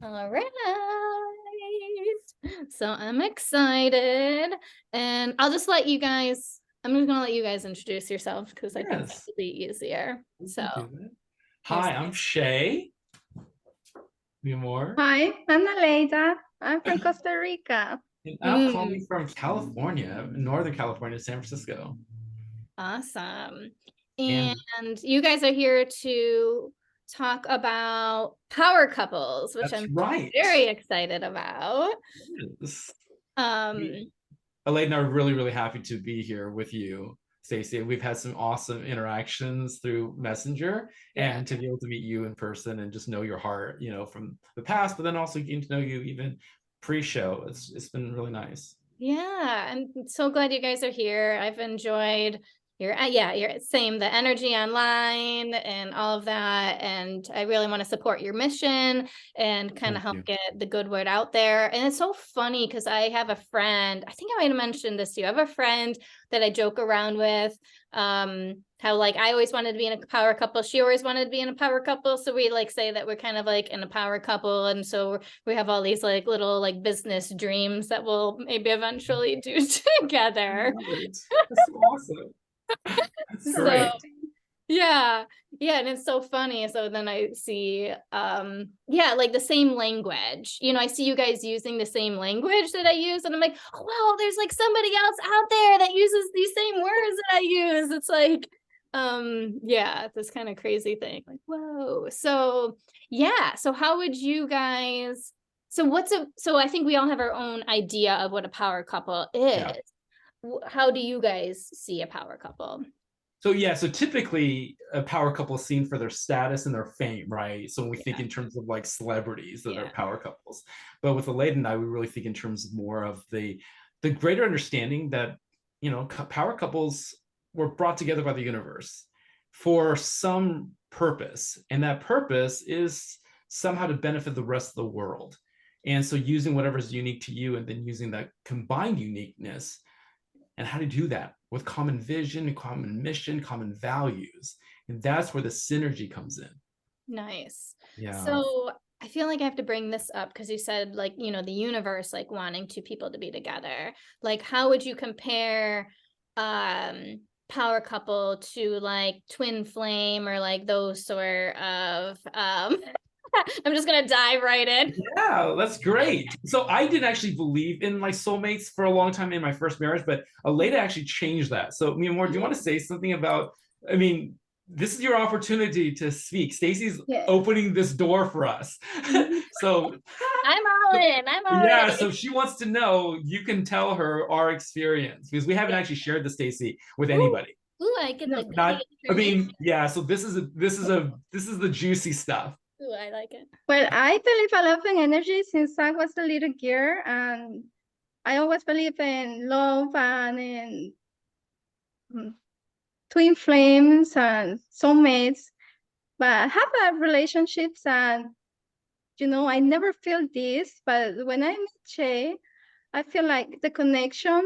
All right. So I'm excited. And I'll just let you guys, I'm just gonna let you guys introduce yourselves because I think Yes, that'll be easier. we So can do that. here's Hi, I'm Shay. Be more. Hi, I'm Aleida. I'm from Costa Rica. And I'm calling mm, from California, Northern California, San Francisco. awesome. And And you guys are here to talk about power couples, which that's I'm right. very excited about. Yes. Um, We, Elaine and I are really, really happy to be here with you, Stacey. We've had some awesome interactions through Messenger, yeah. and to be able to meet you in person and just know your heart, from the past, but then also getting to know you even pre-show. It's been really nice. Yeah, I'm so glad you guys are here. I've enjoyed your your same the energy online and all of that. And I really want to support your mission and kind of Thank help you. get the good word out there. And it's so funny because I have a friend, I think I might have mentioned this to you. I have a friend that I joke around with. How like I always wanted to be in a power couple. She always wanted to be in a power couple. So we like say that we're kind of like in a power couple. And so we have all these like little like business dreams that we'll maybe eventually do together. Right. That's so awesome. That's So great. yeah, yeah, and it's so funny. So then I see yeah, like the same language. I see you guys using the same language that I use, and I'm like, oh wow, there's like somebody else out there that uses these same words that I use. It's like yeah, this kind of crazy thing. Like, whoa. So yeah, so how would you guys so I think we all have our own idea of what a power couple Yeah. is. How do you guys see a power couple? So yeah, so typically a power couple is seen for their status and their fame, right? So when we think Yeah, in terms of like celebrities that are yeah, power couples, but with Elaine and I, we really think in terms of more of the greater understanding that power couples were brought together by the universe for some purpose, and that purpose is somehow to benefit the rest of the world. And so using whatever is unique to you, and then using that combined uniqueness and how to do that with common vision, common mission, common values. And that's where the synergy comes in. nice. Yeah. So I feel like I have to bring this up because you said like, the universe like wanting two people to be together. Like, how would you compare power couple to like twin flame or like those sort of I'm just gonna dive right in. Yeah, that's great. So I didn't actually believe in like soulmates for a long time in my first marriage, but Aleda actually changed that. So, Mia Moore, do you want to say something about? I mean, this is your opportunity to speak. Stacey's Yeah. opening this door for us. So, I'm all in. I'm all yeah, so ready. she wants to know. You can tell her our experience because we haven't Yeah. actually shared the Stacey with Ooh, anybody. ooh, I get the No, goody Not, I information. mean, yeah. So this is the juicy stuff. Ooh, I like it. well, I believe a lot in energy since I was a little girl, and I always believe in love and in mm, twin flames and soulmates. But I have a relationships, and I never feel this. But when I met Shay, I feel like the connection,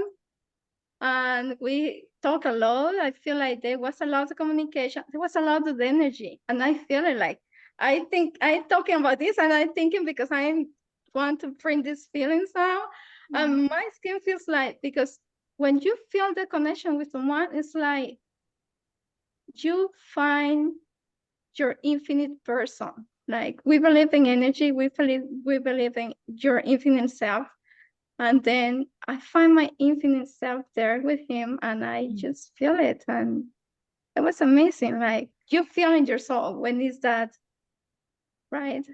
and we talk a lot. I feel like there was a lot of communication. There was a lot of energy, and I feel it like I think I'm talking about this, and I'm thinking because I want to bring these feelings out. Mhm. My skin feels like because when you feel the connection with someone, it's like you find your infinite person. Like we believe in energy, we believe in your infinite self. And then I find my infinite self there with him, and I just feel it. And it was amazing. Like you feel in your soul when it's that, right?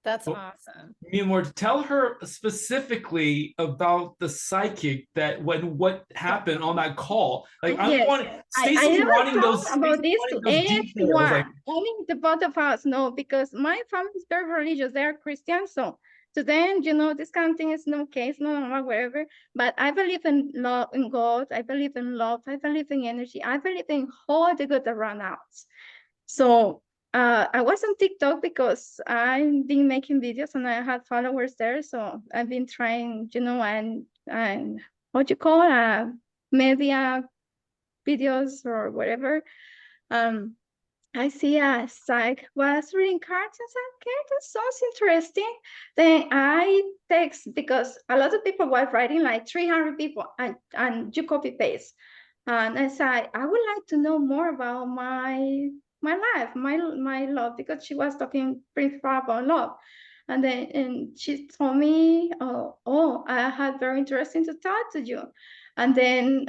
That's Well, awesome. Mia Moore, tell her specifically about the psychic that when what happened on that call. Like I'm Yes. wanting I Stacey's never wanting those talk about Stacey's this wanting to those details. Like, anyone. Only the both of us know because my family is very religious. They are Christians. So to them, this kind of thing is no case, no normal, whatever. But I believe in love, in God. I believe in love. I believe in energy. I believe in all the good around us. So I was on TikTok because I've been making videos and I had followers there. So I've been trying, and what you call media videos or whatever. Um, I see a psych was reading cards and said, okay, that sounds interesting. Then I text because a lot of people were writing like 300 people and you copy paste. And I said, I would like to know more about my life, my love, because she was talking pretty far about love. And she told me, oh, I had very interesting to talk to you. And then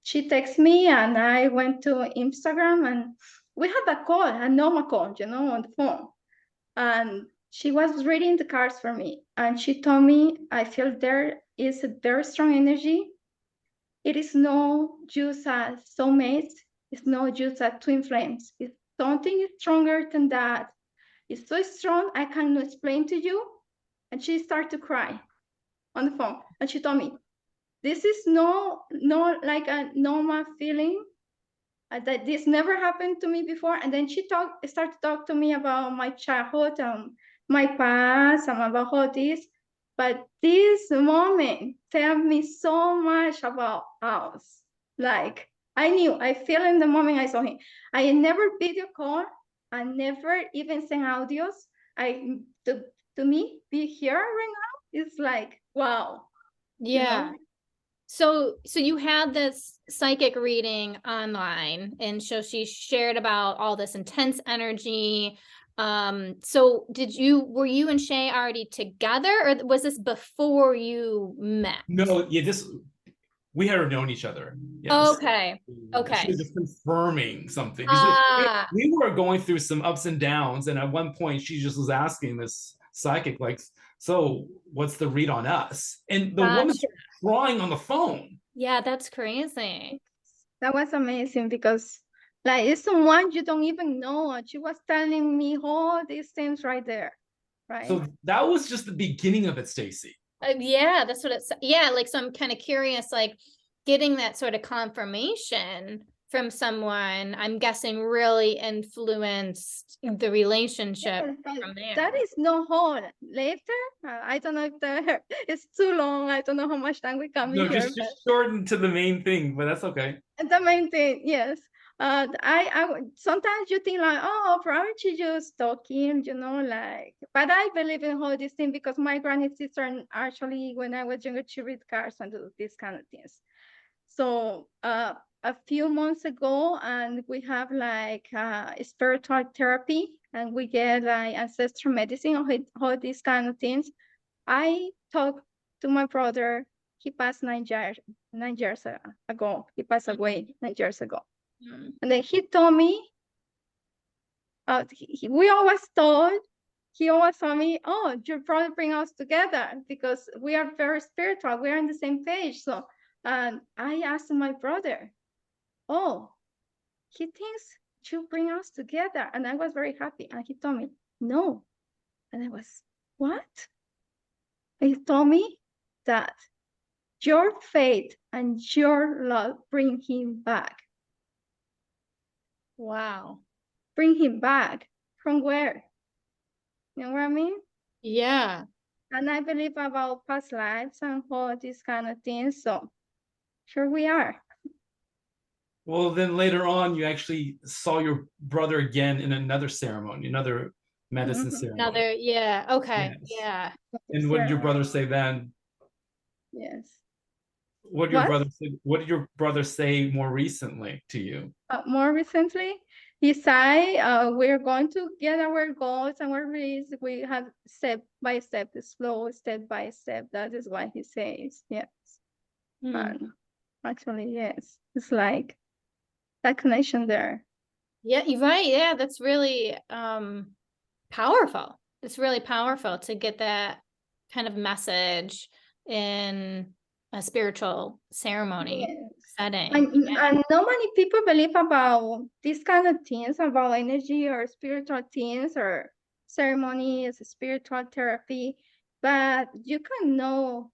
she texted me and I went to Instagram and we had a call, a normal call, on the phone. And she was reading the cards for me. And she told me, I feel there is a very strong energy. It is no just a soulmate. It's not just a twin flames. It's something stronger than that. It's so strong, I cannot explain to you. And she started to cry on the phone. And she told me, this is no like a normal feeling. That this never happened to me before. And then she started to talk to me about my childhood and my past and about all this. But this moment tell me so much about us. Like I feel in the moment I saw him. I never video call. I never even send audios. To me, be here right now is like, wow. Yeah. So you had this psychic reading online, and so she shared about all this intense energy. So were you and Shay already together, or was this before you met? No, yeah, we had known each other. Yes. Okay. Okay. She was just confirming something. Ah, We were going through some ups and downs, and at one point she just was asking this psychic, like, so what's the read on us? And the woman gotcha. started crying on the phone. Yeah, that's crazy. That was amazing because like it's someone you don't even know. And she was telling me all these things right there. Right. So that was just the beginning of it, Stacy. Yeah, that's what it's. Yeah, like, so I'm kind of curious, like getting that sort of confirmation from someone, I'm guessing really influenced the relationship from there. That is no whole. Later, I don't know if it's too long. I don't know how much time we come in here. Just shorten to the main thing, but that's okay. The main thing, yes. I sometimes you think like, oh, probably she just talking, like. But I believe in all these things because my grandsister actually, when I was younger, she read cards and do these kind of things. So a few months ago, and we have like spiritual therapy, and we get like ancestral medicine, all these kind of things. I talked to my brother. He passed 9 years ago. He passed away 9 years ago. And then he told me, we always thought, he always told me, oh, your brother bring us together because we are very spiritual. We are on the same page. So I asked my brother, oh, he thinks you bring us together. And I was very happy. And he told me, no. And I was, what? He told me that your faith and your love bring him back. Wow. Bring him back. From where? You know what I mean? Yeah. And I believe about past lives and all these kind of things. So sure we are. Well, then later on, you actually saw your brother again in another ceremony, another medicine ceremony. Yeah. Okay. Yes. Yeah. And what did your brother say then? Yes. What did your brother say? What did your brother say more recently to you? More recently, he said, we're going to get our goals and our risks. We have step by step, slow step by step. That is what he says. Yes. Actually, yes. It's like that connection there. Yeah, you're right. Yeah, that's really powerful. It's really powerful to get that kind of message in a spiritual ceremony setting. And not many people believe about these kind of things, about energy or spiritual things or ceremonies, spiritual therapy, but you can know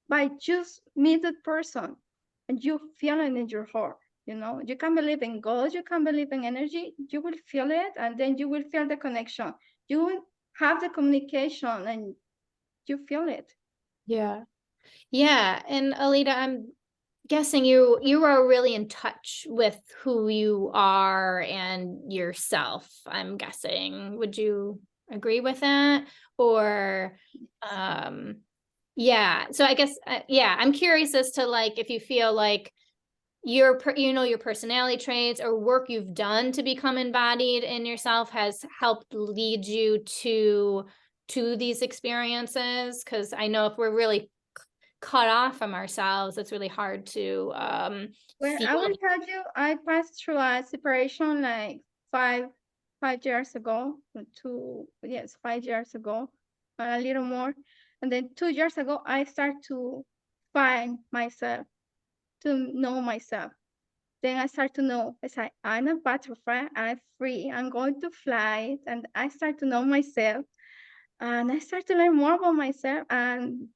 by just meet the person and you feel it in your heart. You can believe in God, you can believe in energy, you will feel it, and then you will feel the connection. You will have the communication and you feel it. Yeah. Yeah. And Alita, I'm guessing you are really in touch with who you are and yourself, I'm guessing. Would you agree with that? Or yeah, so I guess yeah, I'm curious as to like if you feel like your your personality traits or work you've done to become embodied in yourself has helped lead you to these experiences, because I know if we're really cut off from ourselves, it's really hard to Well, feel. I will tell you, I passed through a separation like five years ago, yes, 5 years ago, a little more. And then 2 years ago, I start to find myself, to know myself. Then I start to know, it's like, I'm a butterfly, I'm free, I'm going to fly. And I start to know myself. And I start to learn more about myself and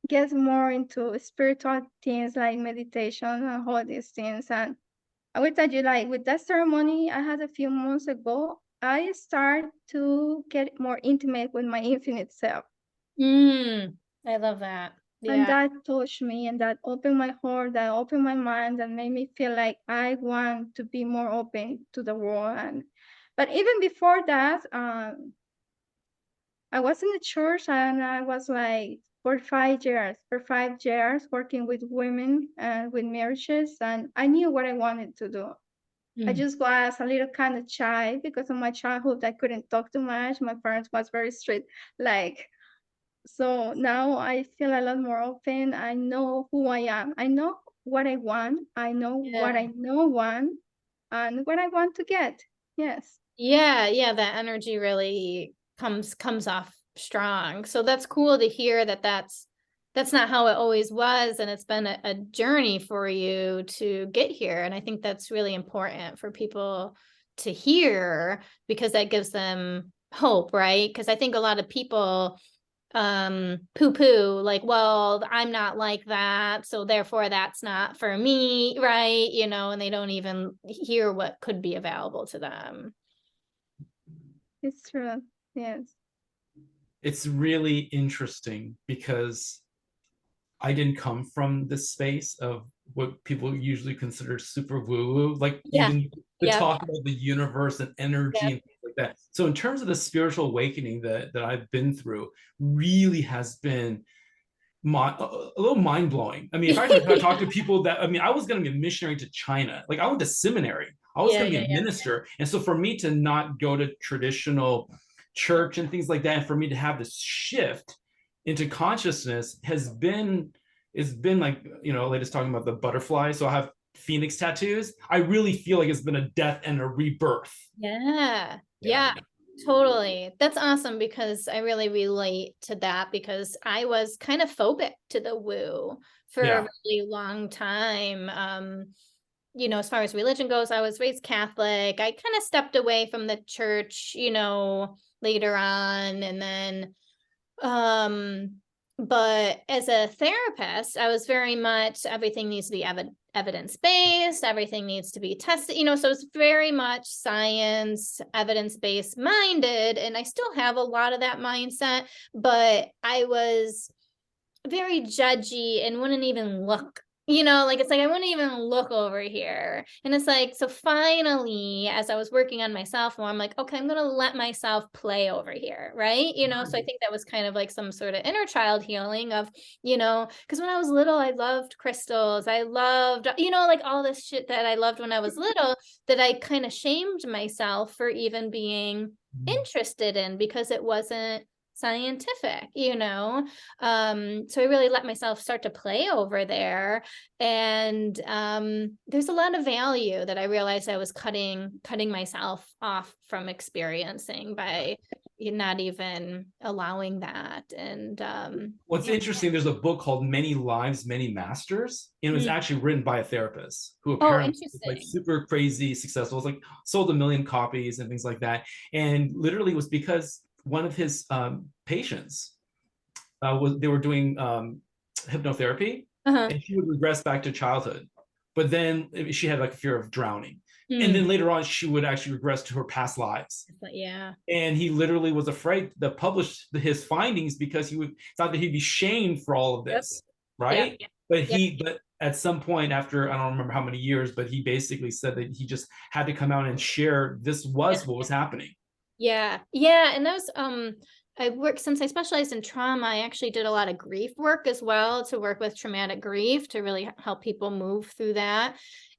get more into spiritual things like meditation and all these things. And I will tell you, like with that ceremony I had a few months ago, I start to get more intimate with my infinite self. I love that. And Yeah. that touched me and that opened my heart, that opened my mind, and made me feel like I want to be more open to the world. And but even before that, I was in the church and I was like for 5 years working with women and with marriages, and I knew what I wanted to do. I just was a little kind of shy because of my childhood. I couldn't talk too much. My parents was very strict. Like, so now I feel a lot more open. I know who I am. I know what I want. I know what Yeah. I know want and what I want to get. Yes. Yeah, that energy really comes off strong. So that's cool to hear that that's not how it always was, and it's been a journey for you to get here. And I think that's really important for people to hear, because that gives them hope, right? Because I think a lot of people poo-poo, like, well, I'm not like that, so therefore that's not for me, right? And they don't even hear what could be available to them. It's true. Yes. It's really interesting because I didn't come from this space of what people usually consider super woo-woo, like Yeah. even the Yeah. talk about the universe and energy Yeah. and things like that. So in terms of the spiritual awakening that I've been through, really has been a little mind blowing. I mean, if I talk to people that, I mean, I was going to be a missionary to China. Like I went to seminary. I was going to be a minister. And so for me to not go to traditional church and things like that, and for me to have this shift into consciousness it's been like, like just talking about the butterfly. So I have phoenix tattoos. I really feel like it's been a death and a rebirth. Yeah, totally. That's awesome, because I really relate to that, because I was kind of phobic to the woo for a really long time. As far as religion goes, I was raised Catholic. I kind of stepped away from the church, later on. And then but as a therapist, I was very much, everything needs to be evidence-based, everything needs to be tested, so it's very much science, evidence-based minded. And I still have a lot of that mindset, but I was very judgy and wouldn't even look, it's like I wouldn't even look over here. And it's like, so finally, as I was working on myself more, I'm like, okay, I'm gonna let myself play over here, right? So I think that was kind of like some sort of inner child healing of, because when I was little, I loved crystals, I loved, like all this shit that I loved when I was little, that I kind of shamed myself for even being interested in, because it wasn't scientific. So I really let myself start to play over there. And there's a lot of value that I realized I was cutting myself off from experiencing by not even allowing that. And What's interesting, there's a book called Many Lives, Many Masters, and it was actually written by a therapist who apparently was like super crazy successful. It's like sold 1 million copies and things like that. And literally was because one of his patients they were doing hypnotherapy, and she would regress back to childhood, but then she had like a fear of drowning, and then later on she would actually regress to her past lives. And he literally was afraid to publish his findings because he thought that he'd be shamed for all of this, right? But at some point after, I don't remember how many years, but he basically said that he just had to come out and share this was what was happening. Yeah. Yeah. And those, I work, since I specialized in trauma, I actually did a lot of grief work as well, to work with traumatic grief, to really help people move through that.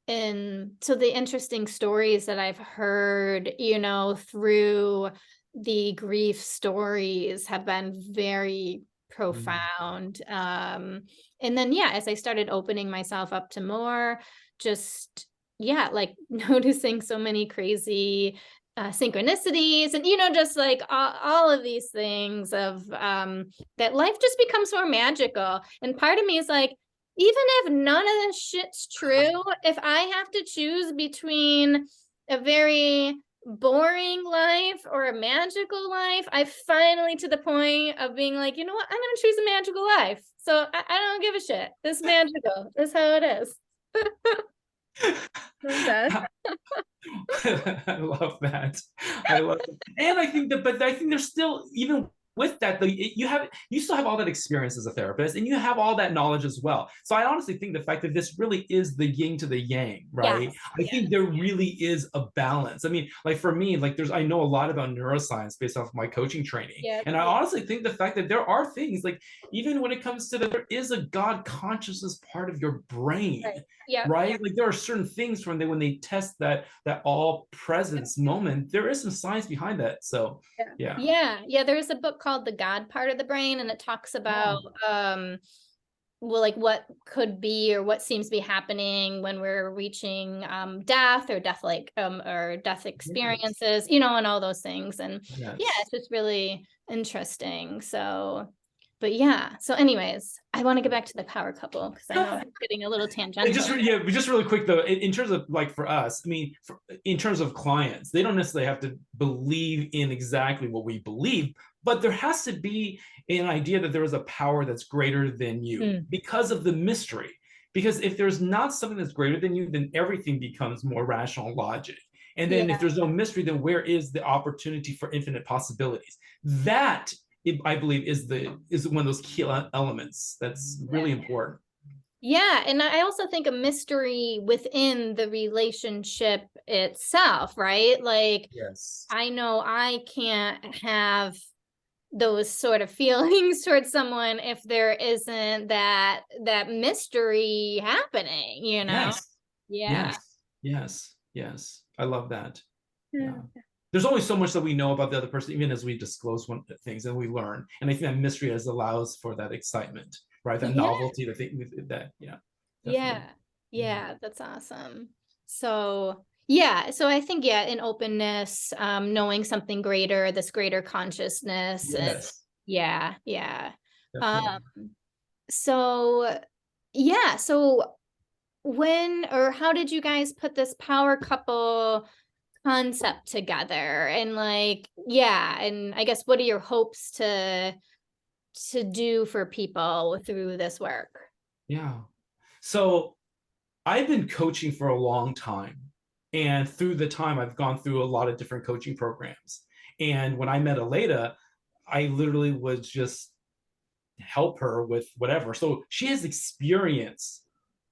And so the interesting stories that I've heard, you know, through the grief stories have been very profound. And then, yeah, as I started opening myself up to more, just, yeah, like noticing so many crazy synchronicities, and, you know, just like all of these things of that life just becomes more magical. And part of me is like, even if none of this shit's true, if I have to choose between a very boring life or a magical life, I finally to the point of being like, you know what, I'm gonna choose a magical life. So I don't give a shit. This magical. This is how it is. That. I love that. I love it. And I think that, but I think there's still, even with that, though, you still have all that experience as a therapist, and you have all that knowledge as well. So I honestly think the fact that this really is the yin to the yang, right? Yes, I think there really is a balance. I mean, like for me, like I know a lot about neuroscience based off my coaching training. Yeah. And I honestly think the fact that there are things, like even when it comes to there is a God consciousness part of your brain. Right. Yeah. Right. Like there are certain things when they test that all presence moment, there is some science behind that. So yeah. There's a book called The God Part of the Brain, and it talks about well, like what could be or what seems to be happening when we're reaching death or death experiences, you know, and all those things. And yeah, it's just really interesting. So, but yeah, so anyways, I want to get back to the power couple, because I know I'm getting a little tangential. Just really quick though, in terms of like for us, I mean, in terms of clients, they don't necessarily have to believe in exactly what we believe, but there has to be an idea that there is a power that's greater than you because of the mystery. Because if there's not something that's greater than you, then everything becomes more rational logic. And then if there's no mystery, then where is the opportunity for infinite possibilities? That, I believe, is one of those key elements that's really important. Yeah, and I also think a mystery within the relationship itself, right? Like, I know I can't have those sort of feelings towards someone if there isn't that mystery happening, you know? Yes. I love that. Yeah. There's only so much that we know about the other person, even as we disclose things and we learn. And I think that mystery allows for that excitement, right? That novelty, That's awesome. So so I think in openness, knowing something greater, this greater consciousness. So when or how did you guys put this power couple concept together? And like, and I guess what are your hopes to do for people through this work? So I've been coaching for a long time, and through the time I've gone through a lot of different coaching programs. And when I met Aleda, I literally would just help her with whatever. So she has experienced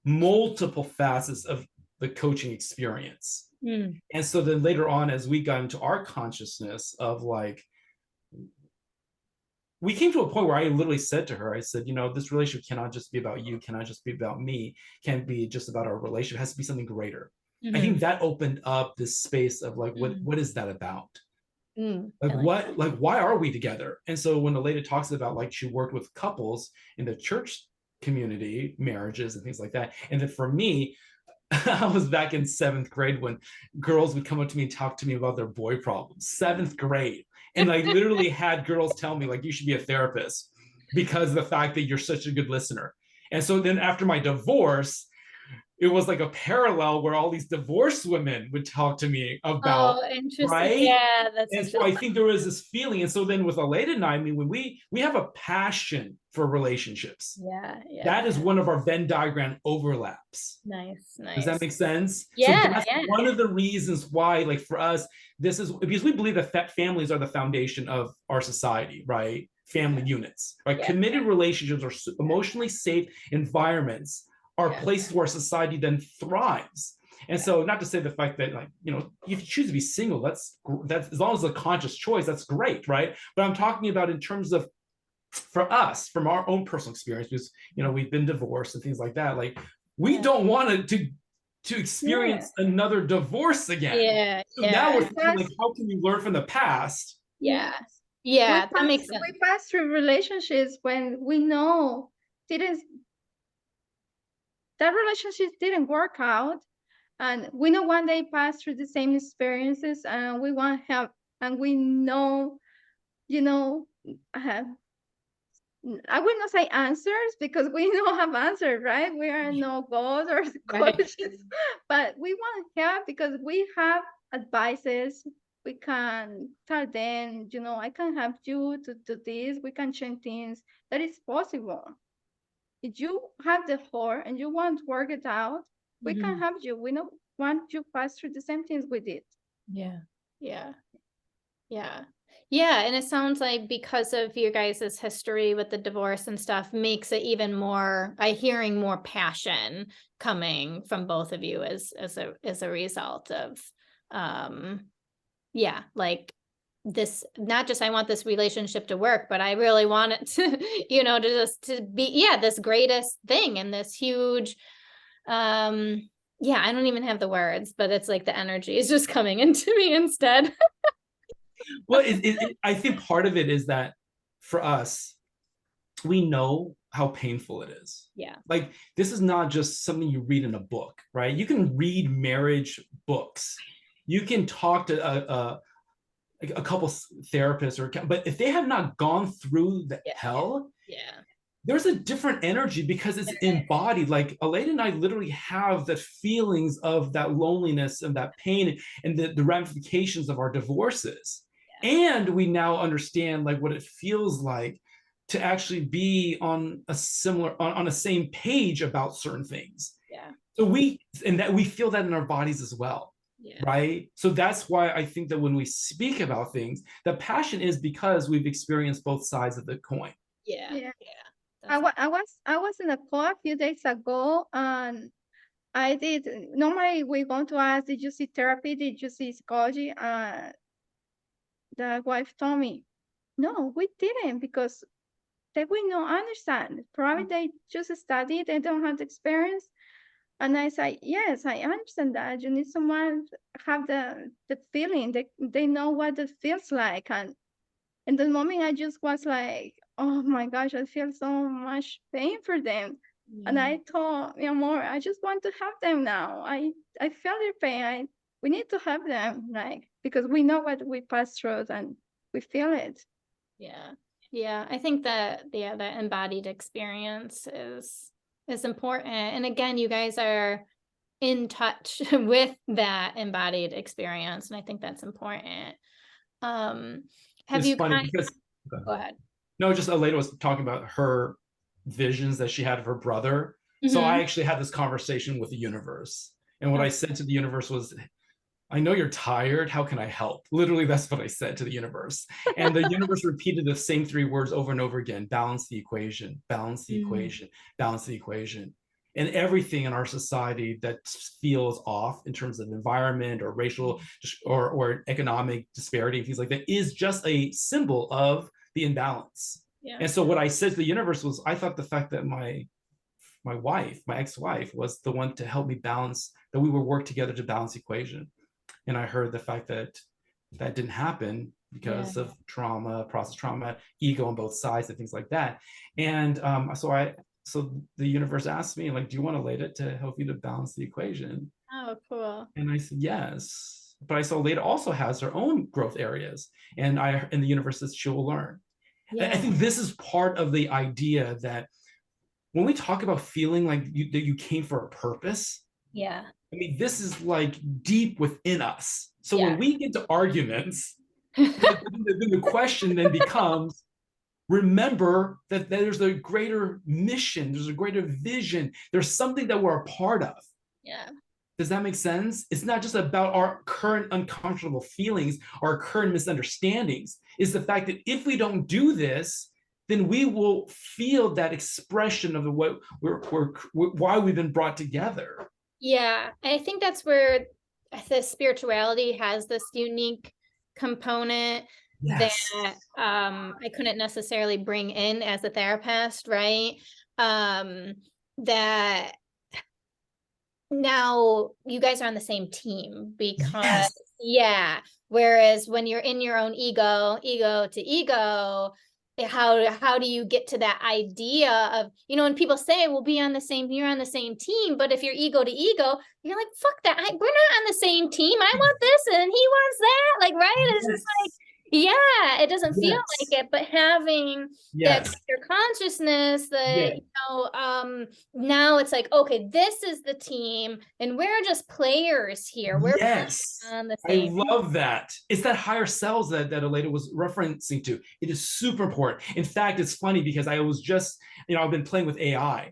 multiple facets of the coaching experience. And so then later on, as we got into our consciousness of like, we came to a point where I literally said to her, I said, you know, this relationship cannot just be about you, cannot just be about me, can't be just about our relationship, it has to be something greater. I think that opened up this space of like, what is that about? Why are we together? And so when Aleda talks about like she worked with couples in the church community, marriages and things like that. And then for me, I was back in 7th grade when girls would come up to me and talk to me about their boy problems. 7th grade. And I literally had girls tell me like, you should be a therapist because of the fact that you're such a good listener. And so then after my divorce, it was like a parallel where all these divorced women would talk to me about, interesting. Right? Yeah, that's and so I think there was this feeling. And so then with Aleda and I mean, when we have a passion for relationships. That is one of our Venn diagram overlaps. Nice. Does that make sense? Yeah. So that's one of the reasons why, like for us, this is because we believe that families are the foundation of our society, right? Family units, right? Committed relationships are emotionally safe environments are Yeah. places where society then thrives. And so, not to say the fact that, like, you know, if you choose to be single, that's as long as it's a conscious choice, that's great, right? But I'm talking about in terms of, for us, from our own personal experience, because, you know, we've been divorced and things like that. Like, we don't want to experience another divorce again. Yeah. So now we're thinking, like, That's- how can we learn from the past? Yeah. Yes. Yeah, that makes sense. We pass through relationships when we know that relationship didn't work out, and we know one day pass through the same experiences, and we want help, and we know, you know, I would not say answers because we don't have answers, right? We are no gods or Right. coaches, but we want help because we have advices. We can tell them, you know, I can help you to do this. We can change things. That is possible. If you have the heart and you want to work it out, we can help you. We don't want you pass through the same things we did. Yeah. Yeah. Yeah. Yeah. And it sounds like because of your guys' history with the divorce and stuff makes it even more, hearing more passion coming from both of you as a result of, yeah, like this, not just I want this relationship to work, but I really want it to, you know, to be, this greatest thing and this huge, I don't even have the words, but it's like the energy is just coming into me instead. Well, I think part of it is that for us, we know how painful it is. Yeah. Like, this is not just something you read in a book, right? You can read marriage books. You can talk to a couple therapists, but if they have not gone through the hell, there's a different energy because it's embodied. Like, Elaine and I literally have the feelings of that loneliness and that pain and the ramifications of our divorces. And we now understand, like, what it feels like to actually be on a same page about certain things. Yeah. So we feel that in our bodies as well. Yeah. Right. So that's why I think that when we speak about things, the passion is because we've experienced both sides of the coin. Yeah. I was in a call a few days ago, and I did. Normally, we go to ask, did you see therapy? Did you see psychology? The wife told me, no, we didn't, because they will not understand. Probably they just studied, they don't have the experience. And I said, yes, I understand that. You need someone to have the feeling. They know what it feels like. And in the moment, I just was like, oh my gosh, I feel so much pain for them. And I told mi amor, I just want to help them now. I feel their pain. We need to help them, like, because we know what we pass through and we feel it. Yeah. I think that the embodied experience is important. And again, you guys are in touch with that embodied experience, and I think that's important. Have you funny because go ahead. No, just Elena was talking about her visions that she had of her brother. So I actually had this conversation with the universe. And what I said to the universe was, I know you're tired. How can I help? Literally, that's what I said to the universe. And the universe repeated the same 3 words over and over again: balance the equation, balance the equation, balance the equation. And everything in our society that feels off in terms of environment or racial or economic disparity and things like that is just a symbol of the imbalance. And so what I said to the universe was, I thought the fact that my ex-wife was the one to help me balance, that we would work together to balance the equation. And I heard the fact that that didn't happen because of trauma, process trauma, ego on both sides and things like that. And so the universe asked me, like, do you want Leda to help you to balance the equation? Oh, cool. And I said, yes. But I saw Leda also has her own growth areas. And the universe says she will learn. I think this is part of the idea that when we talk about feeling like that you came for a purpose, I mean, this is like deep within us. So when we get to arguments, then the question then becomes, remember that there's a greater mission, there's a greater vision, there's something that we're a part of. Does that make sense? It's not just about our current uncomfortable feelings, our current misunderstandings. It's the fact that if we don't do this, then we will feel that expression of the what why we've been brought together. Yeah, I think that's where the spirituality has this unique component Yes. that I couldn't necessarily bring in as a therapist, right? That now you guys are on the same team because Yes. yeah, whereas when you're in your own ego to ego, how do you get to that idea of, you know, when people say we'll be on the same, you're on the same team, but if you're ego to ego, you're like, fuck that, we're not on the same team. I want this and he wants that, like, right? It's just like, yeah, it doesn't feel Yes. like it, but having that Yes. greater consciousness that, Yeah. you know, now it's like, okay, this is the team and we're just players here. We're Yes. on the I same. love that. It's that higher selves that Aleda was referencing to. It is super important. In fact, it's funny because I was just, you know, I've been playing with AI,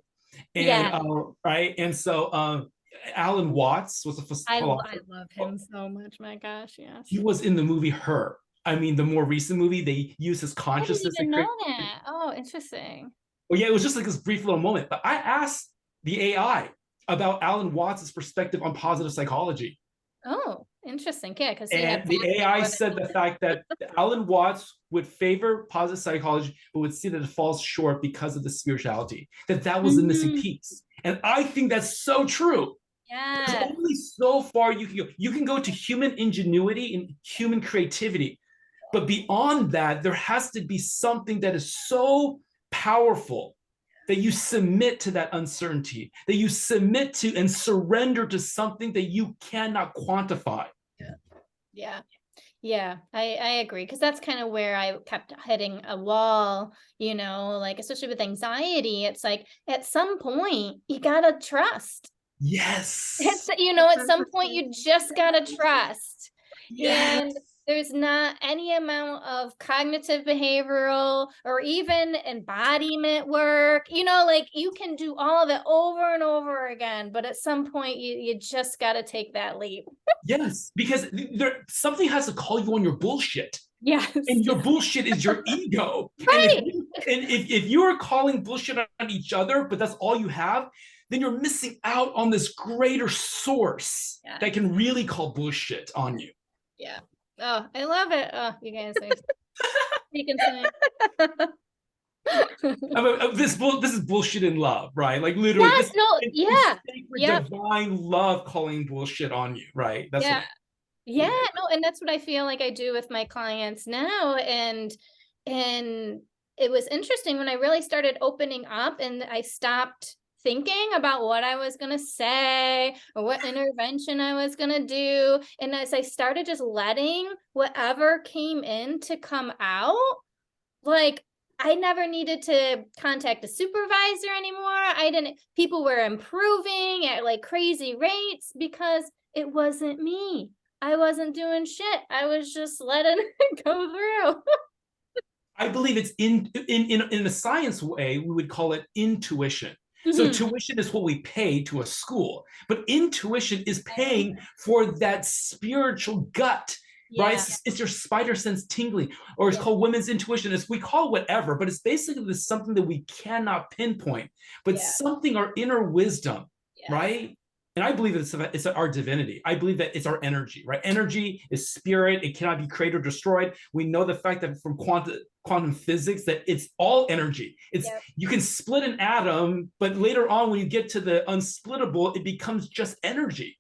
and Yeah. right, and so Alan Watts was a I philosopher. love him so much. My gosh, yes. He was in the movie Her. I mean, the more recent movie, they use his I didn't consciousness even and create. know that. Oh, interesting. Well, yeah, it was just like this brief little moment. But I asked the AI about Alan Watts' perspective on positive psychology. Oh, interesting. Yeah, because he had And the AI said the fact that Alan Watts would favor positive psychology, but would see that it falls short because of the spirituality, that was the missing piece. And I think that's so true. Yeah. There's only so far you can go. You can go to human ingenuity and human creativity. But beyond that, there has to be something that is so powerful that you submit to that uncertainty, that you submit to and surrender to something that you cannot quantify. Yeah, I agree, because that's kind of where I kept hitting a wall, you know, like especially with anxiety. It's like at some point you gotta trust. Yes. It's, you know, at some point you just gotta trust. Yes. And there's not any amount of cognitive behavioral or even embodiment work, you know, like you can do all of it over and over again, but at some point you just gotta take that leap. Yes, because something has to call you on your bullshit. Yes. And your bullshit is your ego. Right. And if you are calling bullshit on each other, but that's all you have, then you're missing out on this greater source that can really call bullshit on you. Yeah. Oh, I love it. Oh, you guys are speaking This is bullshit in love, right? Like literally, yes, no, yeah, yeah, divine love calling bullshit on you, right? That's yeah, what. yeah, no, and that's what I feel like I do with my clients now, and it was interesting when I really started opening up, and I stopped thinking about what I was gonna say or what intervention I was gonna do, and as I started just letting whatever came in to come out, like I never needed to contact a supervisor anymore. People were improving at like crazy rates because it wasn't me. I wasn't doing shit. I was just letting it go through. I believe it's in the science way, we would call it intuition. So tuition is what we pay to a school, but intuition is paying for that spiritual gut, right? It's your spider sense tingling, or it's called women's intuition. We call it whatever, but it's basically something that we cannot pinpoint, but something, our inner wisdom, right? And I believe it's our divinity. I believe that it's our energy, right? Energy is spirit. It cannot be created or destroyed. We know the fact that from quantum physics that it's all energy. You can split an atom, but later on when you get to the unsplittable, it becomes just energy.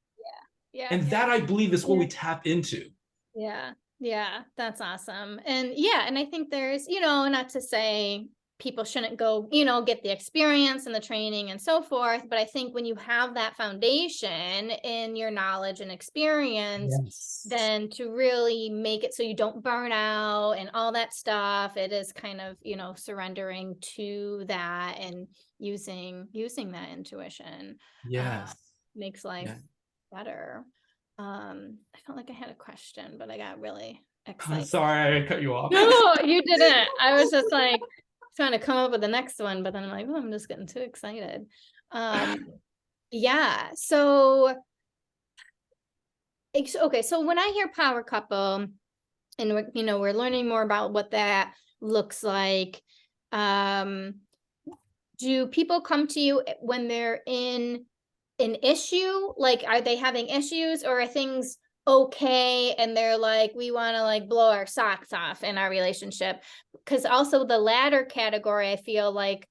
And that I believe is what we tap into. Yeah, that's awesome. And and I think there's, you know, not to say people shouldn't go, you know, get the experience and the training and so forth, but I think when you have that foundation in your knowledge and experience, then to really make it so you don't burn out and all that stuff, it is kind of, you know, surrendering to that and using that intuition. Makes life better. I felt like I had a question, but I got really excited. Sorry, I cut you off. No, you didn't. I was just like trying to come up with the next one, but then I'm like, oh, I'm just getting too excited. Yeah. So, okay. So when I hear power couple, and we're learning more about what that looks like, Do people come to you when they're in an issue? Like, are they having issues, or are things okay and they're like, we want to like blow our socks off in our relationship? Because also the latter category, I feel like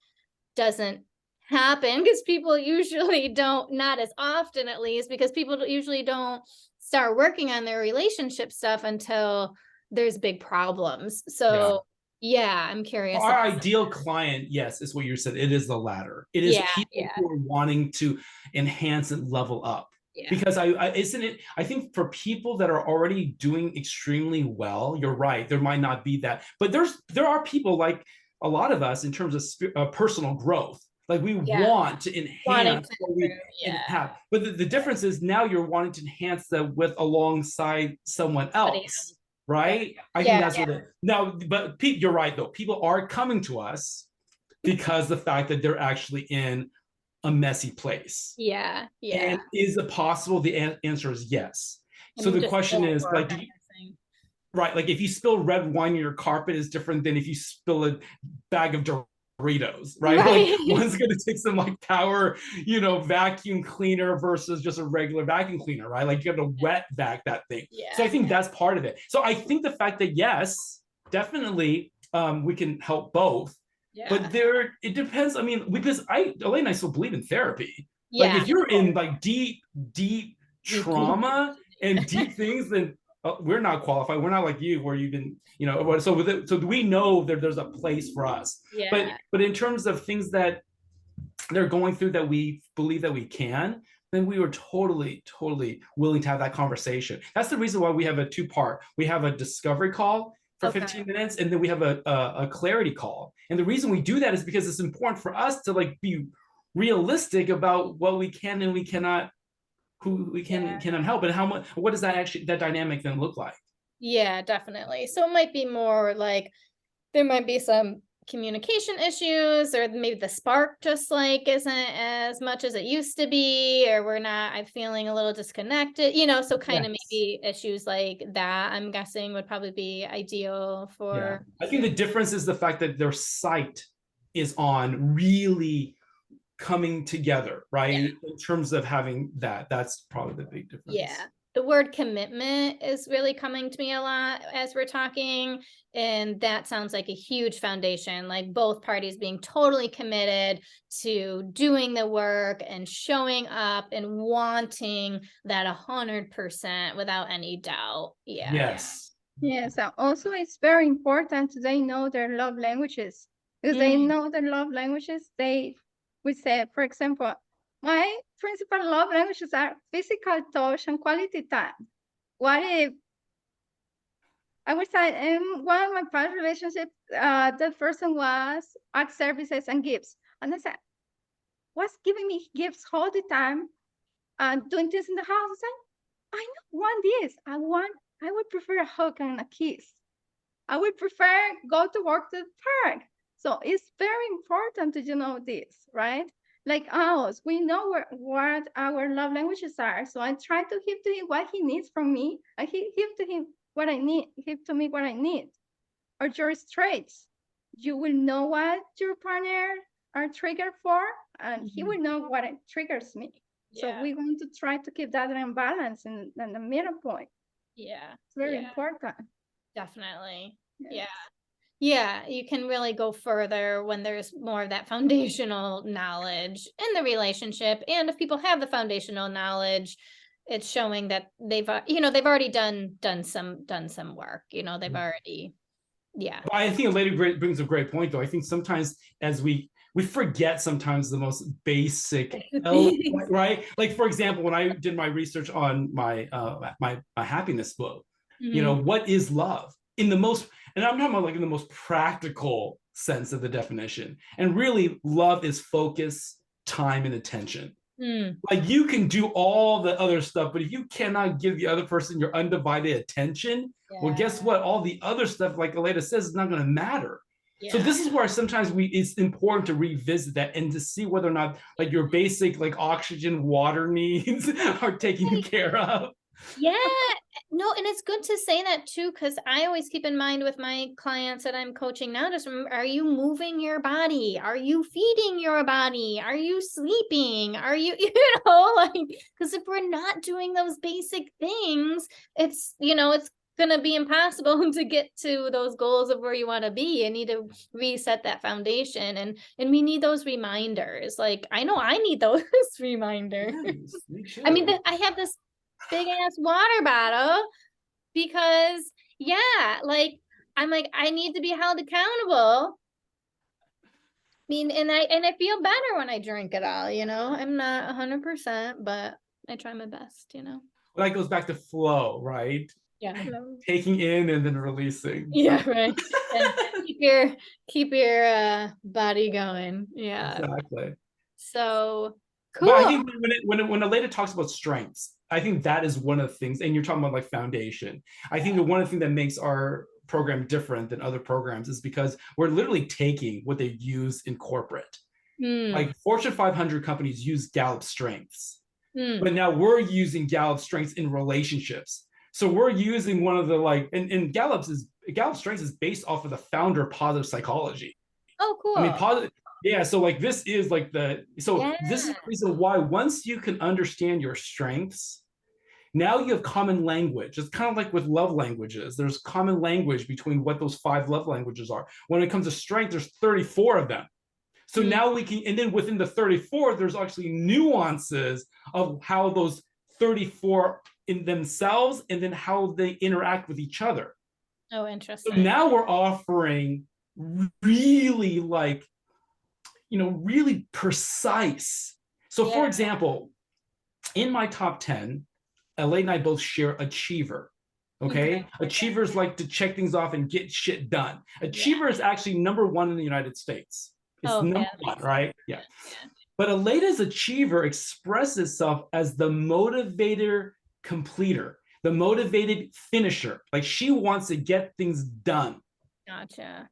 doesn't happen because people usually don't, not as often at least, because people usually don't start working on their relationship stuff until there's big problems. So yeah, I'm curious. Our ideal client, yes, is what you said. It is the latter. It is people who are wanting to enhance and level up. Because I think for people that are already doing extremely well, you're right, there might not be that, but there are people like a lot of us in terms of personal growth. Like we want to enhance what we have, but the difference is now you're wanting to enhance that with alongside someone else. Right? I think that's what it now, but Pete, you're right though. People are coming to us because the fact that they're actually in a messy place. And is it possible? The answer is yes. So the question is like, right, like if you spill red wine on your carpet is different than if you spill a bag of Doritos, right? Like one's going to take some like power, vacuum cleaner versus just a regular vacuum cleaner, right? Like you have to wet vac that thing. So I think that's part of it. So I think the fact that yes, definitely we can help both. But it depends. I mean, because Elaine and I still believe in therapy. Like if you're in like deep trauma and deep things, then we're not qualified. We're not like you, where you've been, so with it, so we know that there's a place for us. But in terms of things that they're going through that we believe that we can, then we were totally willing to have that conversation. That's the reason why we have a 2-part. We have a discovery call for 15 minutes, and then we have a clarity call. And the reason we do that is because it's important for us to like be realistic about what we can and we cannot, who we cannot help, and how much, what does that dynamic then look like? Yeah, definitely. So it might be more like there might be some communication issues, or maybe the spark just like isn't as much as it used to be, or I'm feeling a little disconnected, so kind of maybe issues like that, I'm guessing would probably be ideal for. I think the difference is the fact that their sight is on really coming together, right? In terms of having that's probably the big difference. The word commitment is really coming to me a lot as we're talking. And that sounds like a huge foundation, like both parties being totally committed to doing the work and showing up and wanting that 100% without any doubt. Yes. And also it's very important they know their love languages. Because they know their love languages, we say, for example, my principal love languages are physical touch and quality time. What if I was in one of my past relationships, the person was art services and gifts. And I said, was giving me gifts all the time and doing this in the house. I said, I don't want this. I would prefer a hug and a kiss. I would prefer go to work to the park. So it's very important to know this, right? Like ours, we know what our love languages are. So I try to give to him what he needs from me. I give to him what I need. Give to me what I need. Or your traits. You will know what your partner are triggered for, and he will know what it triggers me. So we're going to try to keep that in balance in the middle point. It's very important. Definitely. Yeah, you can really go further when there's more of that foundational knowledge in the relationship. And if people have the foundational knowledge, it's showing that they've already done some work. They've already, I think a lady brings a great point, though. I think sometimes as we forget sometimes the most basic element, right? Like for example, when I did my research on my my happiness book, what is love in the most, and I'm talking about like in the most practical sense of the definition. And really, love is focus, time, and attention. Like you can do all the other stuff, but if you cannot give the other person your undivided attention, well, guess what? All the other stuff, like Aleda says, is not going to matter. So this is where sometimes it's important to revisit that and to see whether or not like your basic like oxygen, water needs are taken care of. Yeah, no, and it's good to say that too, because I always keep in mind with my clients that I'm coaching now, just remember, are you moving your body? Are you feeding your body? Are you sleeping? Are you, like, because if we're not doing those basic things, it's, it's gonna be impossible to get to those goals of where you want to be. You need to reset that foundation, and we need those reminders. Like, I know I need those reminders. Yes, me I mean, too. I have this big ass water bottle because like I'm like, I need to be held accountable. I mean, and I feel better when I drink it all, I'm not 100%, but I try my best. Well, that goes back to flow, right? Yeah. Taking in and then releasing. Yeah, right. And keep your body going. Yeah. Exactly. So But I cool. think when Aleda talks about strengths, I think that is one of the things, and you're talking about like foundation. I think that one of the things that makes our program different than other programs is because we're literally taking what they use in corporate. Like Fortune 500 companies use Gallup strengths, but now we're using Gallup strengths in relationships. So we're using one of the and Gallup strengths is based off of the founder of positive psychology. Oh, cool. I mean, positive. Yeah. So like this is like this is the reason why once you can understand your strengths, now you have common language. It's kind of like with love languages. There's common language between what those 5 love languages are. When it comes to strength, there's 34 of them. So now we can, and then within the 34, there's actually nuances of how those 34 in themselves and then how they interact with each other. Oh, interesting. So now we're offering really really precise. So for example, in my top 10, Elaine and I both share achiever. Okay. Achievers like to check things off and get shit done. Achiever is actually #1 in the United States. It's #1, right? Yeah. But Aleda's achiever expresses itself as the motivator completer, the motivated finisher. Like she wants to get things done. Gotcha.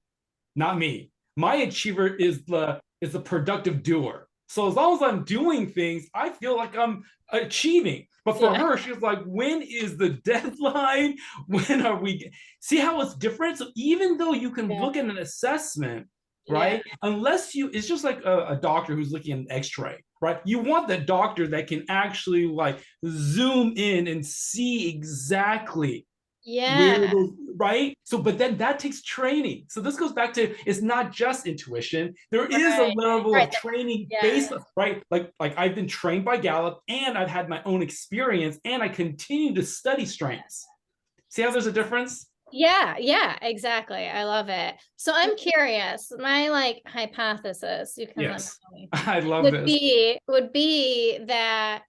Not me. My achiever is the productive doer. So as long as I'm doing things, I feel like I'm achieving. But for her, she's like, when is the deadline? When are we? See how it's different? So even though you can look at an assessment, right? Unless it's just like a doctor who's looking at an x-ray, right? You want the doctor that can actually like zoom in and see exactly where those, right? So, but then that takes training. So this goes back to, it's not just intuition. There is a level of training based, right? Like I've been trained by Gallup and I've had my own experience and I continue to study strengths. See how there's a difference? Yeah, exactly. I love it. So I'm curious, my hypothesis, you can let me know, I love this. Would be that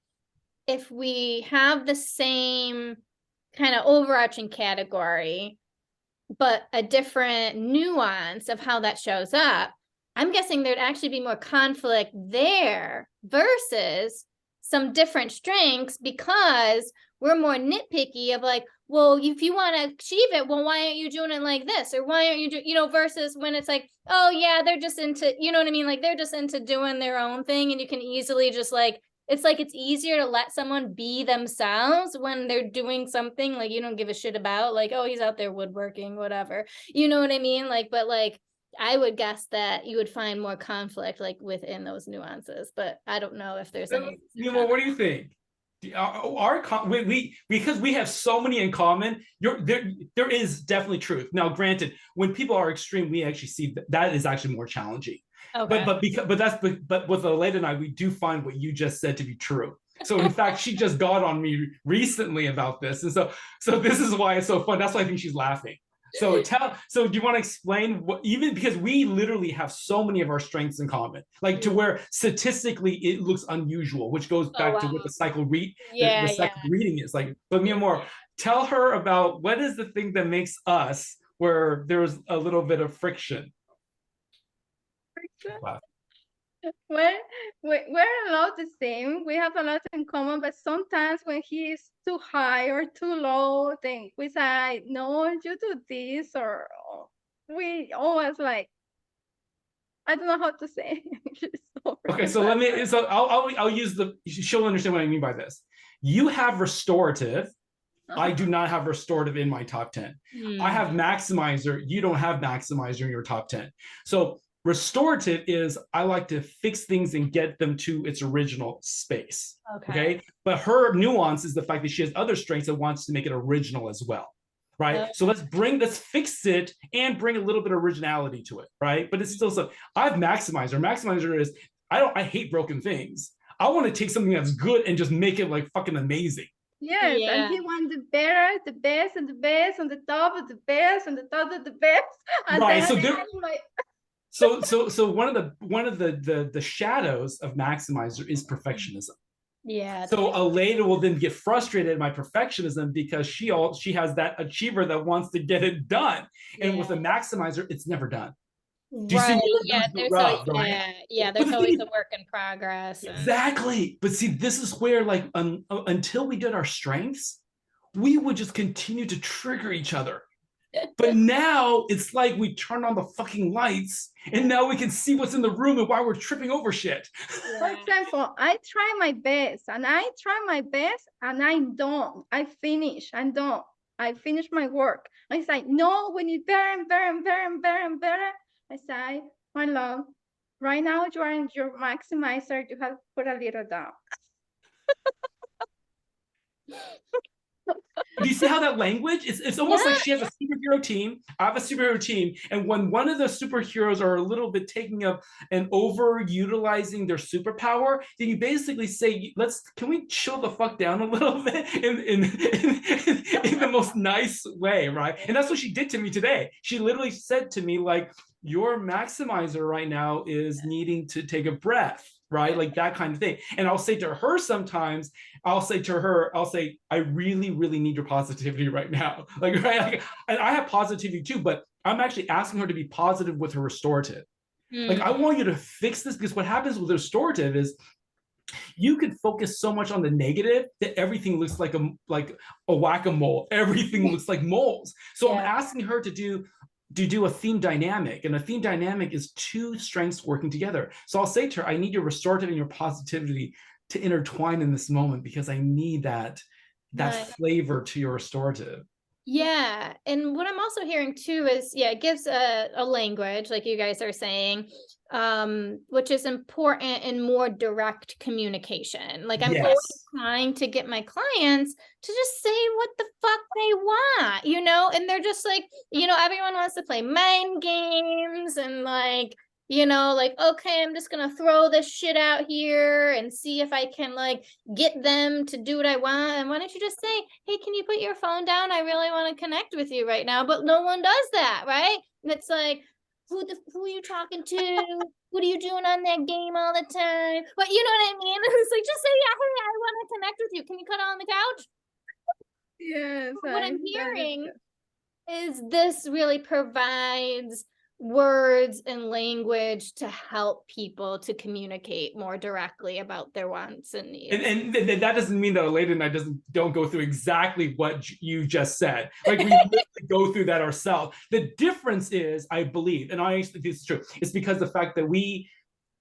if we have the same kind of overarching category, but a different nuance of how that shows up, I'm guessing there'd actually be more conflict there versus some different strengths, because we're more nitpicky of like, well, if you want to achieve it, well, why aren't you doing it like this? Or why aren't you doing, versus when it's like, oh yeah, they're just into, you know what I mean? Like they're just into doing their own thing, and you can easily just it's easier to let someone be themselves when they're doing something like you don't give a shit about, like, oh, he's out there woodworking, whatever. You know what I mean? But I would guess that you would find more conflict within those nuances, but I don't know if there's any. What do you think? Because we have so many in common, there is definitely truth. Now, granted, when people are extreme, we actually see that is actually more challenging. Okay. But with Aleda and I, we do find what you just said to be true. So in fact, she just got on me recently about this, and so this is why it's so fun. That's why I think she's laughing. So do you want to explain what, even because we literally have so many of our strengths in common, like to where statistically it looks unusual, which goes back to what the cycle reading is like. But Mia Moore, tell her about what is the thing that makes us where there's a little bit of friction. Wow. We're a lot the same. We have a lot in common, but sometimes when he is too high or too low, then we say, no, you do this, or we always I don't know how to say. Okay, so I'll use she'll understand what I mean by this. You have restorative I do not have restorative in my top 10. I have maximizer. You don't have maximizer in your top 10. So restorative is I like to fix things and get them to its original space. Okay. But her nuance is the fact that she has other strengths and wants to make it original as well. Right. So let's fix it and bring a little bit of originality to it. Right. But it's still so I have maximizer. Maximizer is I hate broken things. I want to take something that's good and just make it like fucking amazing. Yes, and he wants the better, the best, and the best, on the top of the best, on the top of the best. And right. So one of the shadows of maximizer is perfectionism. Yeah. So Elena will then get frustrated at my perfectionism because she has that achiever that wants to get it done, and with a maximizer, it's never done. Do you see there's always, there's always a work in progress. Exactly. But see, this is where like until we did our strengths, we would just continue to trigger each other. But now it's like we turn on the fucking lights and now we can see what's in the room and why we're tripping over shit. For example, I try my best and I don't. I finish my work. I say, no, we need better and better and better and better and better. I say, my love, right now you are in your maximizer. You have to put a little down. Do you see how that language? It's almost like she has a superhero team. I have a superhero team. And when one of the superheroes are a little bit taking up and overutilizing their superpower, then you basically say, can we chill the fuck down a little bit in the most nice way, right? And that's what she did to me today. She literally said to me, like, your maximizer right now is needing to take a breath, right? Like that kind of thing. And I'll say to her sometimes, I really, really need your positivity right now. Like, right? Like, and I have positivity too, but I'm actually asking her to be positive with her restorative. Like, I want you to fix this, because what happens with restorative is you can focus so much on the negative that everything looks like a whack-a-mole. Everything looks like moles. So I'm asking her to do a theme dynamic, and a theme dynamic is two strengths working together. So I'll say to her, I need your restorative and your positivity to intertwine in this moment, because I need that flavor to your restorative. Yeah. And what I'm also hearing too is, it gives a language, like you guys are saying, which is important in more direct communication. Like I'm always trying to get my clients to just say what the fuck they want, and they're just like, everyone wants to play mind games and like, okay, I'm just gonna throw this shit out here and see if I can like get them to do what I want. And why don't you just say, hey, can you put your phone down? I really want to connect with you right now. But no one does that, right? And it's like, who are you talking to? What are you doing on that game all the time? But you know what I mean? It's like, just say, hey, I want to connect with you. Can you cuddle on the couch? Yes. What I'm hearing is this really provides words and language to help people to communicate more directly about their wants and needs. And that doesn't mean that Elena and I don't go through exactly what you just said. Like, we go through that ourselves. The difference is, I believe, and I think this is true, it's because the fact that we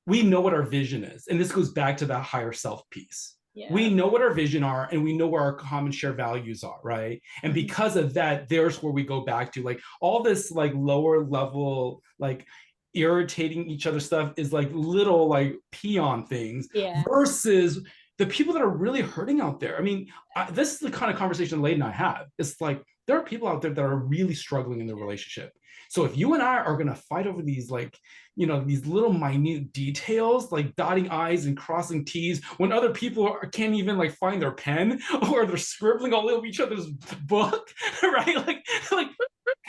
know what our vision is. And this goes back to that higher self piece. We know what our vision are, and we know where our common shared values are, right? And because of that, there's where we go back to, like, all this like lower level, like irritating each other stuff is like little like peon things versus the people that are really hurting out there. I mean, this is the kind of conversation Lade and I have. It's like, there are people out there that are really struggling in their relationship. So if you and I are going to fight over these, like, these little minute details, like dotting I's and crossing T's, when other people can't even like find their pen, or they're scribbling all over each other's book, right? Like,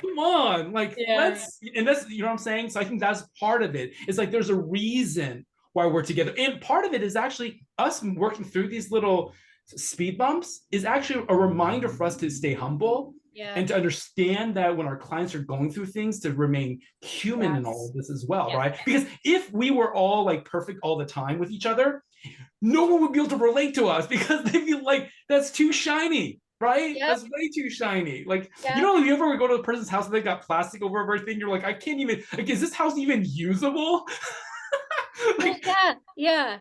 come on, like, that's what I'm saying? So I think that's part of it. It's like, there's a reason why we're together. And part of it is actually us working through these little speed bumps is actually a reminder for us to stay humble and to understand that when our clients are going through things, to remain human in all of this as well, right? Because if we were all like perfect all the time with each other, no one would be able to relate to us, because they'd be like, that's too shiny, right? That's way too shiny. Like, you ever go to a person's house and they've got plastic over everything, you're like, I can't even, like, is this house even usable? Like, yeah.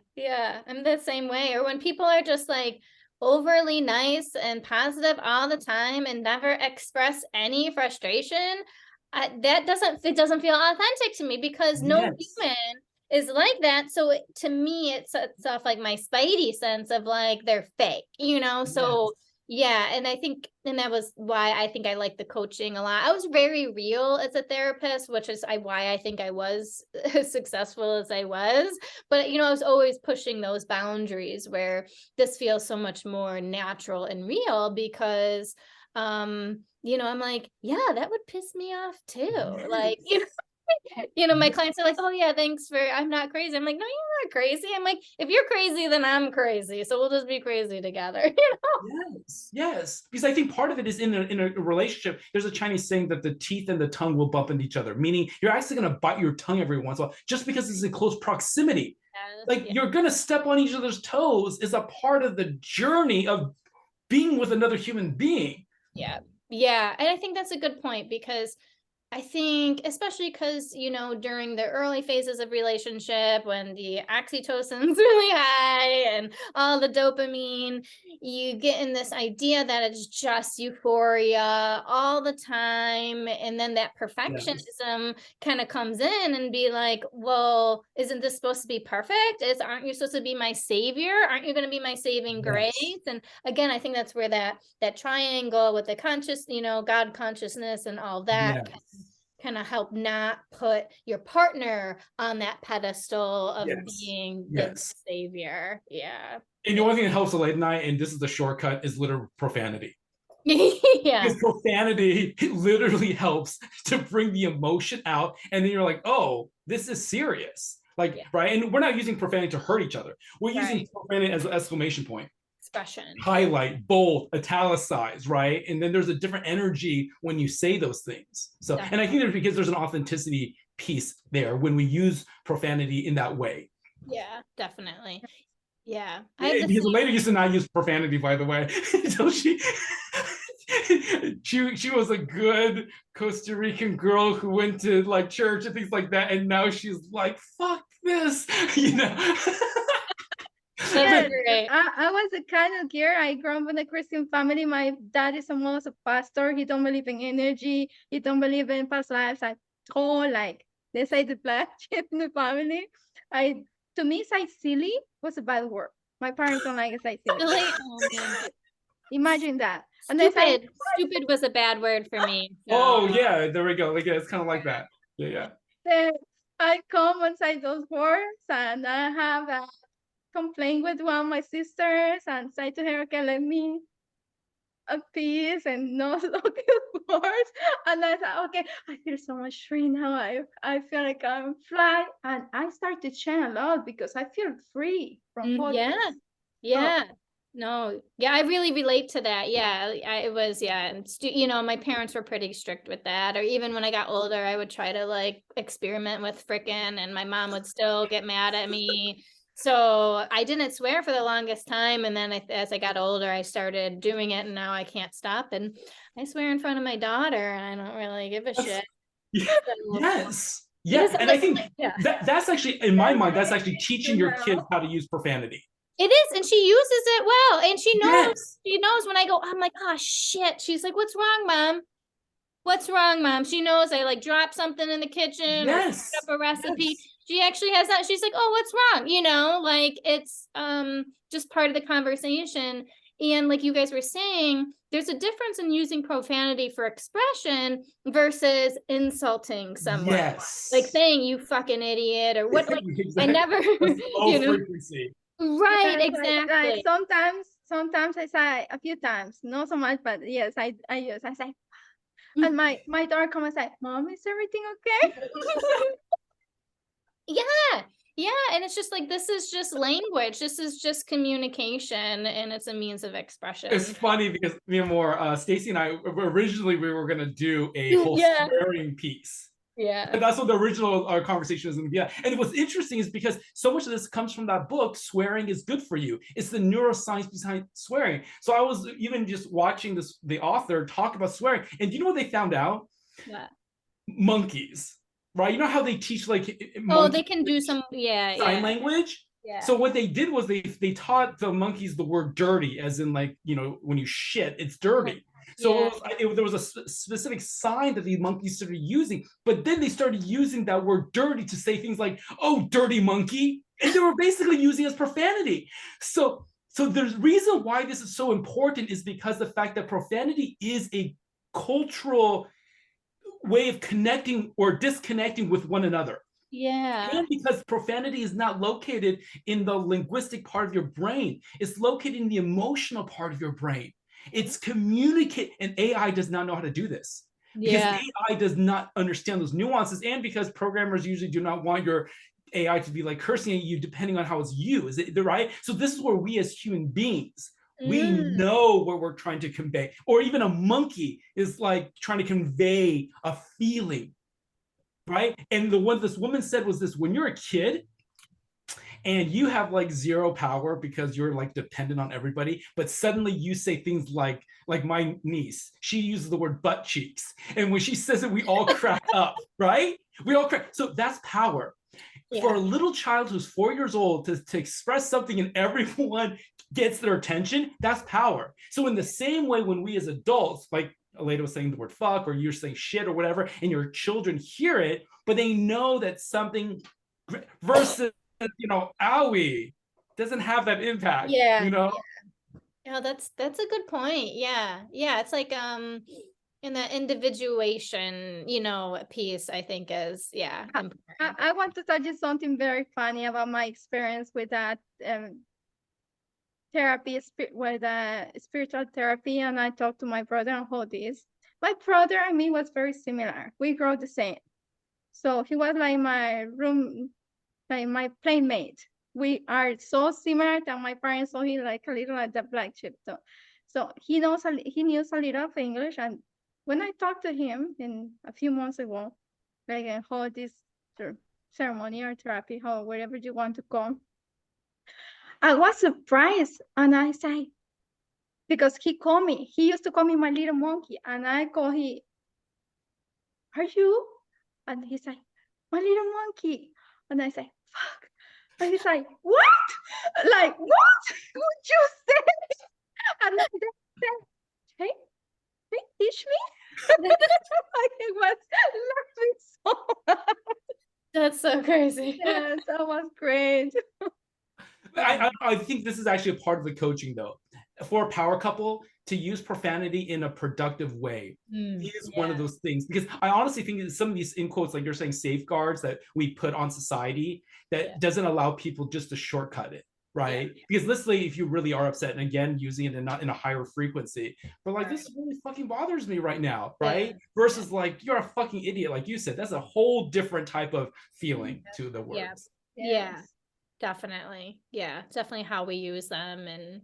I'm the same way. Or when people are just like overly nice and positive all the time and never express any frustration, it doesn't feel authentic to me, because no Yes. human is like that. So to me, it sets off like my spidey sense of like they're fake, so yeah. And I think, and that was why I think I like the coaching a lot. I was very real as a therapist, which is why I think I was as successful as I was. But I was always pushing those boundaries where this feels so much more natural and real, because I'm like, yeah, that would piss me off too. Like, my clients are like, oh yeah, thanks for, I'm not crazy. I'm like, no, you're not crazy. I'm like, if you're crazy, then I'm crazy. So we'll just be crazy together, Yes. Because I think part of it is in a relationship, there's a Chinese saying that the teeth and the tongue will bump into each other, meaning you're actually going to bite your tongue every once in a while, just because it's in close proximity. Like you're going to step on each other's toes is a part of the journey of being with another human being. Yeah. Yeah. And I think that's a good point, because I think, especially because, during the early phases of relationship, when the oxytocin's really high and all the dopamine, you get in this idea that it's just euphoria all the time. And then that perfectionism kind of comes in and be like, well, isn't this supposed to be perfect? Aren't you supposed to be my savior? Aren't you going to be my saving grace? And again, I think that's where that triangle with the conscious, God consciousness and all that kind of help not put your partner on that pedestal of being the savior. Yeah. And the only thing that helps late at night, and this is the shortcut, is literal profanity. Yeah. Because profanity, it literally helps to bring the emotion out. And then you're like, oh, this is serious. Like, right. And we're not using profanity to hurt each other. We're using profanity as an exclamation point. Expression. Highlight, bold, italicize, right? And then there's a different energy when you say those things. So, and I think there's because there's an authenticity piece there when we use profanity in that way. Yeah, definitely. Yeah. Because the lady used to not use profanity, by the way, until she was a good Costa Rican girl who went to like church and things like that, and now she's like, fuck this, Yes, I was a kind of girl. I grew up in a Christian family. My dad is almost a pastor. He don't believe in energy. He don't believe in past lives. I told like they say the black sheep in the family. To me, say silly was a bad word. My parents don't like it say silly. Imagine that. And stupid was a bad word for me. So. Oh yeah, there we go. Like it's kind of like that. Yeah. Then I come and say those words, and I have a complaint with one of my sisters and say to her, okay, let me a piece and no words. And I thought, okay, I feel so much free now. I feel like I'm fly, and I start to chant a lot because I feel free from focus. Yeah. No, yeah, I really relate to that. Yeah, it was, and my parents were pretty strict with that. Or even when I got older, I would try to like experiment with frickin', and my mom would still get mad at me. So I didn't swear for the longest time. And then as I got older, I started doing it, and now I can't stop. And I swear in front of my daughter, and I don't really give a shit. Yes. Yeah. And I think that's actually, in my mind, that's actually teaching your kids how to use profanity. It is. And she uses it well. And she knows when I go, I'm like, oh shit. She's like, what's wrong, Mom? What's wrong, Mom? She knows I like drop something in the kitchen or pick up a recipe. She actually has that. She's like, oh, what's wrong? Like it's just part of the conversation. And like you guys were saying, there's a difference in using profanity for expression versus insulting someone. Yes. Like saying you fucking idiot or what. Like, I never, frequency. Right, exactly. Like sometimes I say a few times, not so much, but yes, I say, and my daughter comes and say, Mom, is everything okay? Yeah, and it's just like, this is just language. This is just communication, and it's a means of expression. It's funny because me and more, Stacy and I, originally we were gonna do a whole swearing piece. Yeah. And that's what the original conversation was going to be. And what's interesting is because so much of this comes from that book, Swearing is Good for You. It's the neuroscience behind swearing. So I was even just watching the author talk about swearing. And you know what they found out? What? Monkeys, right? You know how they teach like they can do some sign language? Yeah. So what they did was they taught the monkeys the word dirty, as in like, you know, when you shit, it's dirty. So there was a specific sign that the monkeys started using, but then they started using that word dirty to say things like, oh, dirty monkey. And they were basically using it as profanity. So the reason why this is so important is because the fact that profanity is a cultural way of connecting or disconnecting with one another. Yeah. And because profanity is not located in the linguistic part of your brain, it's located in the emotional part of your brain. It's communicate, and AI does not know how to do this. Because AI does not understand those nuances, and because programmers usually do not want your AI to be like cursing at you depending on how it's used, right? So this is where we as human beings, we know what we're trying to convey. Or even a monkey is like trying to convey a feeling, right? And the one this woman said was this: when you're a kid and you have like zero power because you're like dependent on everybody, but suddenly you say things like my niece, she uses the word butt cheeks, and when she says it, we all crack up, right? We all crack. So that's power. For a little child who's 4 years old to express something and everyone gets their attention, that's power. So in the same way, when we as adults, like Aleda was saying the word fuck, or you're saying shit or whatever, and your children hear it, but they know that something versus, you know, owie doesn't have that impact, you know? Oh, that's a good point. Yeah. It's like in the individuation, you know, piece, I think is important. I want to tell you something very funny about my experience with that therapy, with spiritual therapy, and I talked to my brother on how this. My brother and me was very similar. We grew the same. So he was like my room, like my playmate. We are so similar that my parents saw him like a little like the black sheep. So he knew a little of English, and when I talked to him in a few months ago, like how this ceremony or therapy, how whatever you want to call, I was surprised, and I said, because he used to call me my little monkey, and I call him, are you? And he's like, my little monkey. And I say, fuck. And he's like, what? Like, what would you say? And I said, hey, teach me. I was laughing so hard. That's so crazy. Yes, that was great. I think this is actually a part of the coaching, though. For a power couple to use profanity in a productive way is one of those things, because I honestly think that some of these, in quotes, like you're saying, safeguards that we put on society that doesn't allow people just to shortcut it, right? Because literally, if you really are upset, and again, using it not in a higher frequency, but like, this really fucking bothers me right now, right? Versus like, you're a fucking idiot, like you said. That's a whole different type of feeling to the words. Definitely. It's definitely how we use them, and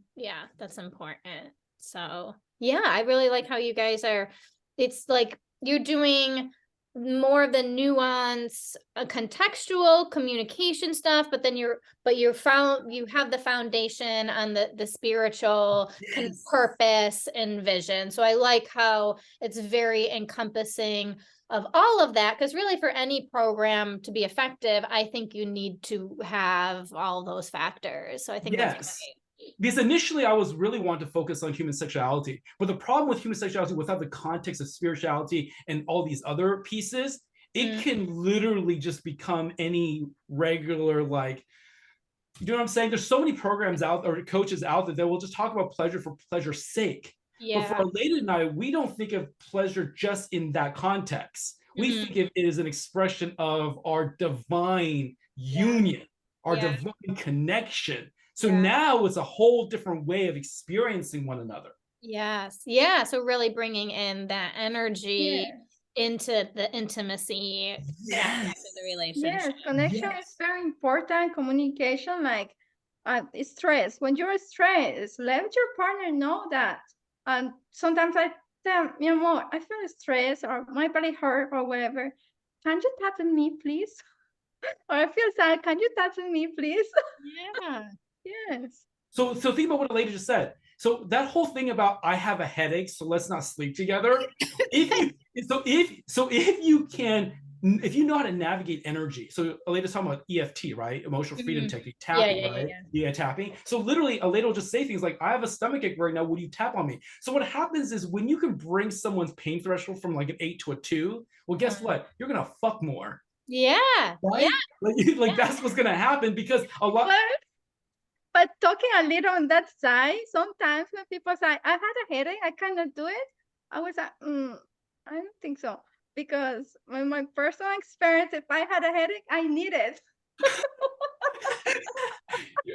that's important. So I really like how you guys are, it's like you're doing more of the nuance, contextual communication stuff, but then you have the foundation on the spiritual kind of purpose and vision. So I like how it's very encompassing of all of that, because really for any program to be effective, I think you need to have all those factors. So I think that's great. Because initially I was really wanting to focus on human sexuality, but the problem with human sexuality without the context of spirituality and all these other pieces, it can literally just become any regular, like, you know what I'm saying? There's so many programs out, or coaches out there that will just talk about pleasure for pleasure's sake. But for Aleda and I, we don't think of pleasure just in that context. We think it is an expression of our divine union, our divine connection. So now it's a whole different way of experiencing one another. So really bringing in that energy into the intimacy of the relationship. Connection is very important. Communication, like stress. When you're stressed, let your partner know that. And sometimes I tell mi amor, I feel stressed, or my body hurt, or whatever. Can you tap on me, please? Or I feel sad. Can you tap on me, please? Yes. So think about what Aleda just said. So that whole thing about I have a headache, so let's not sleep together. If you can if you know how to navigate energy, so Aleda's talking about EFT, right? Emotional freedom technique, tapping, right? Yeah, tapping. So literally, Aleda will just say things like, I have a stomachache right now, would you tap on me? So what happens is when you can bring someone's pain threshold from like an 8 to a 2, well, guess what? You're gonna fuck more. Yeah. Right? Yeah. Like that's what's gonna happen, because a lot. But talking a little on that side, sometimes when people say, I had a headache, I cannot do it, I was like, I don't think so. Because in my personal experience, if I had a headache, I need it.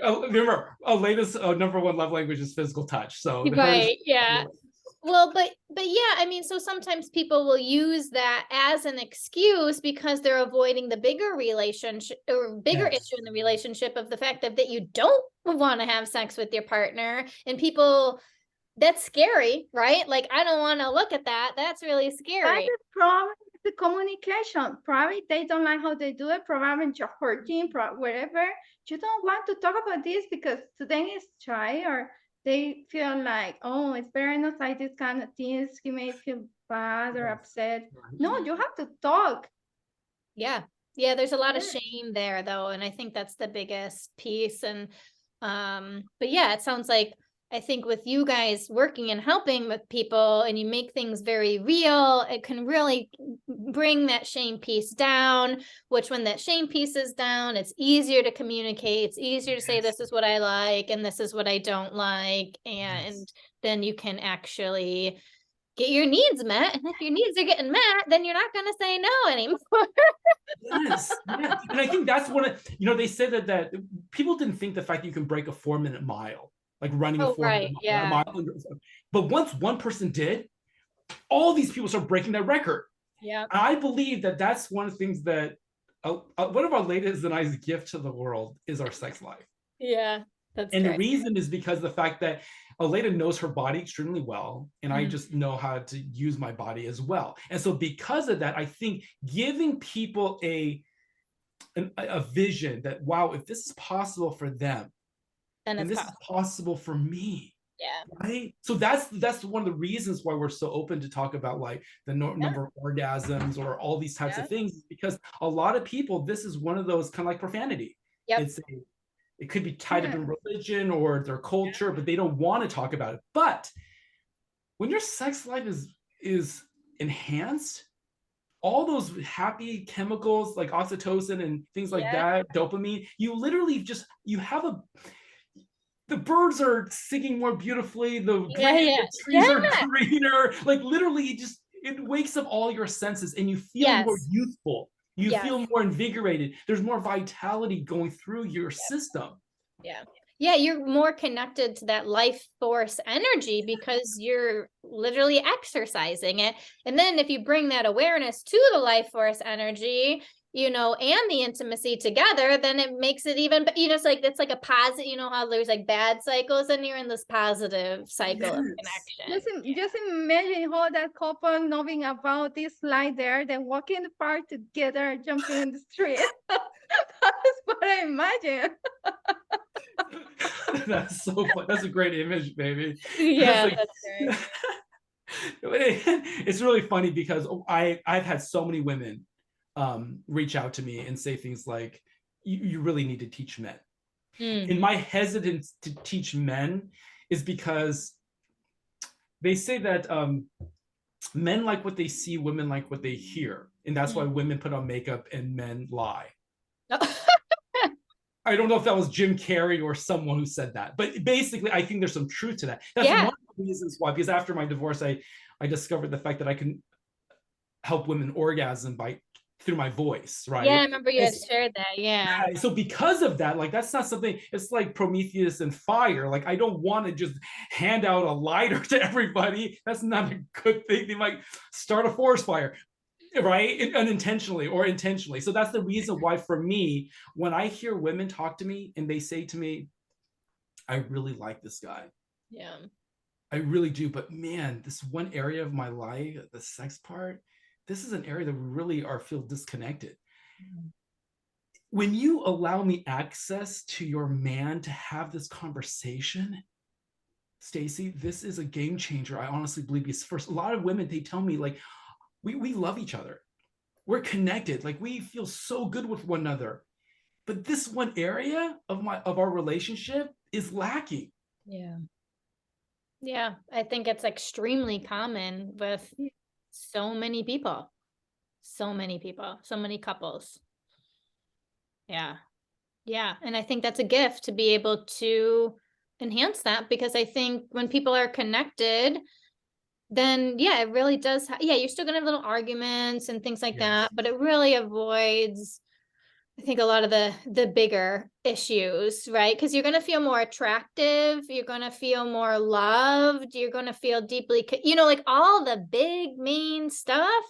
Remember, Aleda's number one love language is physical touch. So right, yeah. Well, but yeah, I mean, so sometimes people will use that as an excuse because they're avoiding the bigger relationship or bigger issue in the relationship of the fact that you don't want to have sex with your partner. And people, that's scary, right? Like, I don't want to look at that. That's really scary. That's the problem, the communication. Probably they don't like how they do it. Probably you're hurting, wherever. You don't want to talk about this because to them it's shy, or they feel like, oh, it's better not like this kind of things. He may feel bad or upset. No, you have to talk. Yeah. Yeah, there's a lot of shame there though. And I think that's the biggest piece. And but yeah, it sounds like, I think with you guys working and helping with people and you make things very real, it can really bring that shame piece down, which when that shame piece is down, it's easier to communicate. It's easier to say, this is what I like and this is what I don't like. And then you can actually get your needs met. And if your needs are getting met, then you're not going to say no anymore. Yes. Yeah. And I think that's one of, they said that people didn't think the fact that you can break a 4-minute mile, like running a 4-minute mile. But once one person did, all these people start breaking that record. Yeah. I believe that that's one of the things that one of our latest and I's gift to the world is our sex life. Yeah. That's and great. The reason is because of the fact that Aleda knows her body extremely well, and I just know how to use my body as well. And so because of that, I think giving people a vision that, wow, if this is possible for them, then this is possible for me. Yeah. Right. So that's one of the reasons why we're so open to talk about like the number of orgasms or all these types of things, because a lot of people, this is one of those kind of like profanity. It could be tied up in religion or their culture, but they don't want to talk about it. But when your sex life is enhanced, all those happy chemicals like oxytocin and things like that, dopamine, you literally the birds are singing more beautifully, the trees are greener, like literally it wakes up all your senses and you feel more youthful. You feel more invigorated. There's more vitality going through your system. Yeah, you're more connected to that life force energy because you're literally exercising it. And then if you bring that awareness to the life force energy, and the intimacy together, then it makes it even, it's like a positive, how there's like bad cycles and you're in this positive cycle of connection. Just imagine how that couple knowing about this light there, then walking in the park together, jumping in the street. That's what I imagine. That's so fun. That's a great image, baby. Yeah, that's great. It's really funny because I've had so many women reach out to me and say things like, you really need to teach men. And my hesitance to teach men is because they say that men like what they see, women like what they hear. And that's why women put on makeup and men lie. I don't know if that was Jim Carrey or someone who said that, but basically I think there's some truth to that. That's one of the reasons why, because after my divorce, I discovered the fact that I can help women orgasm through my voice, right? Yeah, I remember you had shared that. Yeah. So because of that, like that's not something, it's like Prometheus and fire. Like I don't want to just hand out a lighter to everybody. That's not a good thing. They might start a forest fire, right? Unintentionally or intentionally. So that's the reason why for me, when I hear women talk to me and they say to me, I really like this guy. Yeah. I really do. But man, this one area of my life, the sex part, this is an area that we really feel disconnected. When you allow me access to your man to have this conversation, Stacy, this is a game changer. I honestly believe, because first, a lot of women, they tell me like, we love each other. we're connected, like we feel so good with one another. But this one area of our relationship is lacking. Yeah. Yeah, I think it's extremely common with so many people. So many people, so many couples. Yeah. Yeah. And I think that's a gift to be able to enhance that, because I think when people are connected, then yeah, it really does. Yeah, you're still gonna have little arguments and things like Yes. that, but it really avoids, I think, a lot of the bigger issues, right? Because you're gonna feel more attractive, you're gonna feel more loved, you're gonna feel deeply, like all the big main stuff,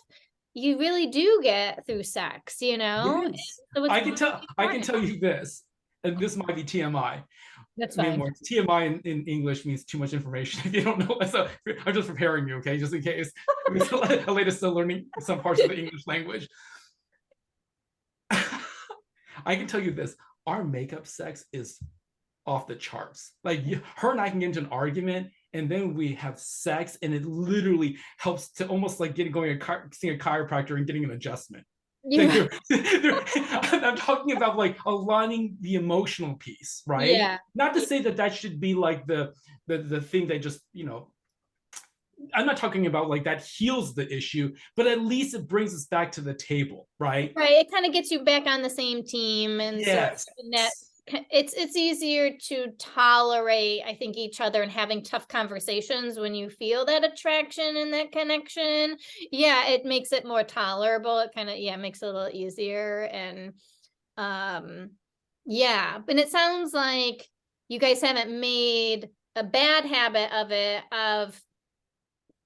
you really do get through sex, And Yes. so it's I really can important. tell you this, and this might be TMI. That's I mean, fine. more TMI in English means too much information. If you don't know, so I'm just preparing you, okay, just in case. Alaita's still learning some parts of the English language. I can tell you this: our makeup sex is off the charts. Like her and I can get into an argument, and then we have sex, and it literally helps to almost like going seeing a chiropractor and getting an adjustment. Like Yeah. I'm talking about like aligning the emotional piece, right? Yeah. Not to say that should be like the thing that just I'm not talking about like that heals the issue, but at least it brings us back to the table, right? Right. It kind of gets you back on the same team, and Yes. it's easier to tolerate, I think, each other and having tough conversations when you feel that attraction and that connection. Yeah, it makes it more tolerable. It kind of, makes it a little easier. And yeah, but it sounds like you guys haven't made a bad habit of it, of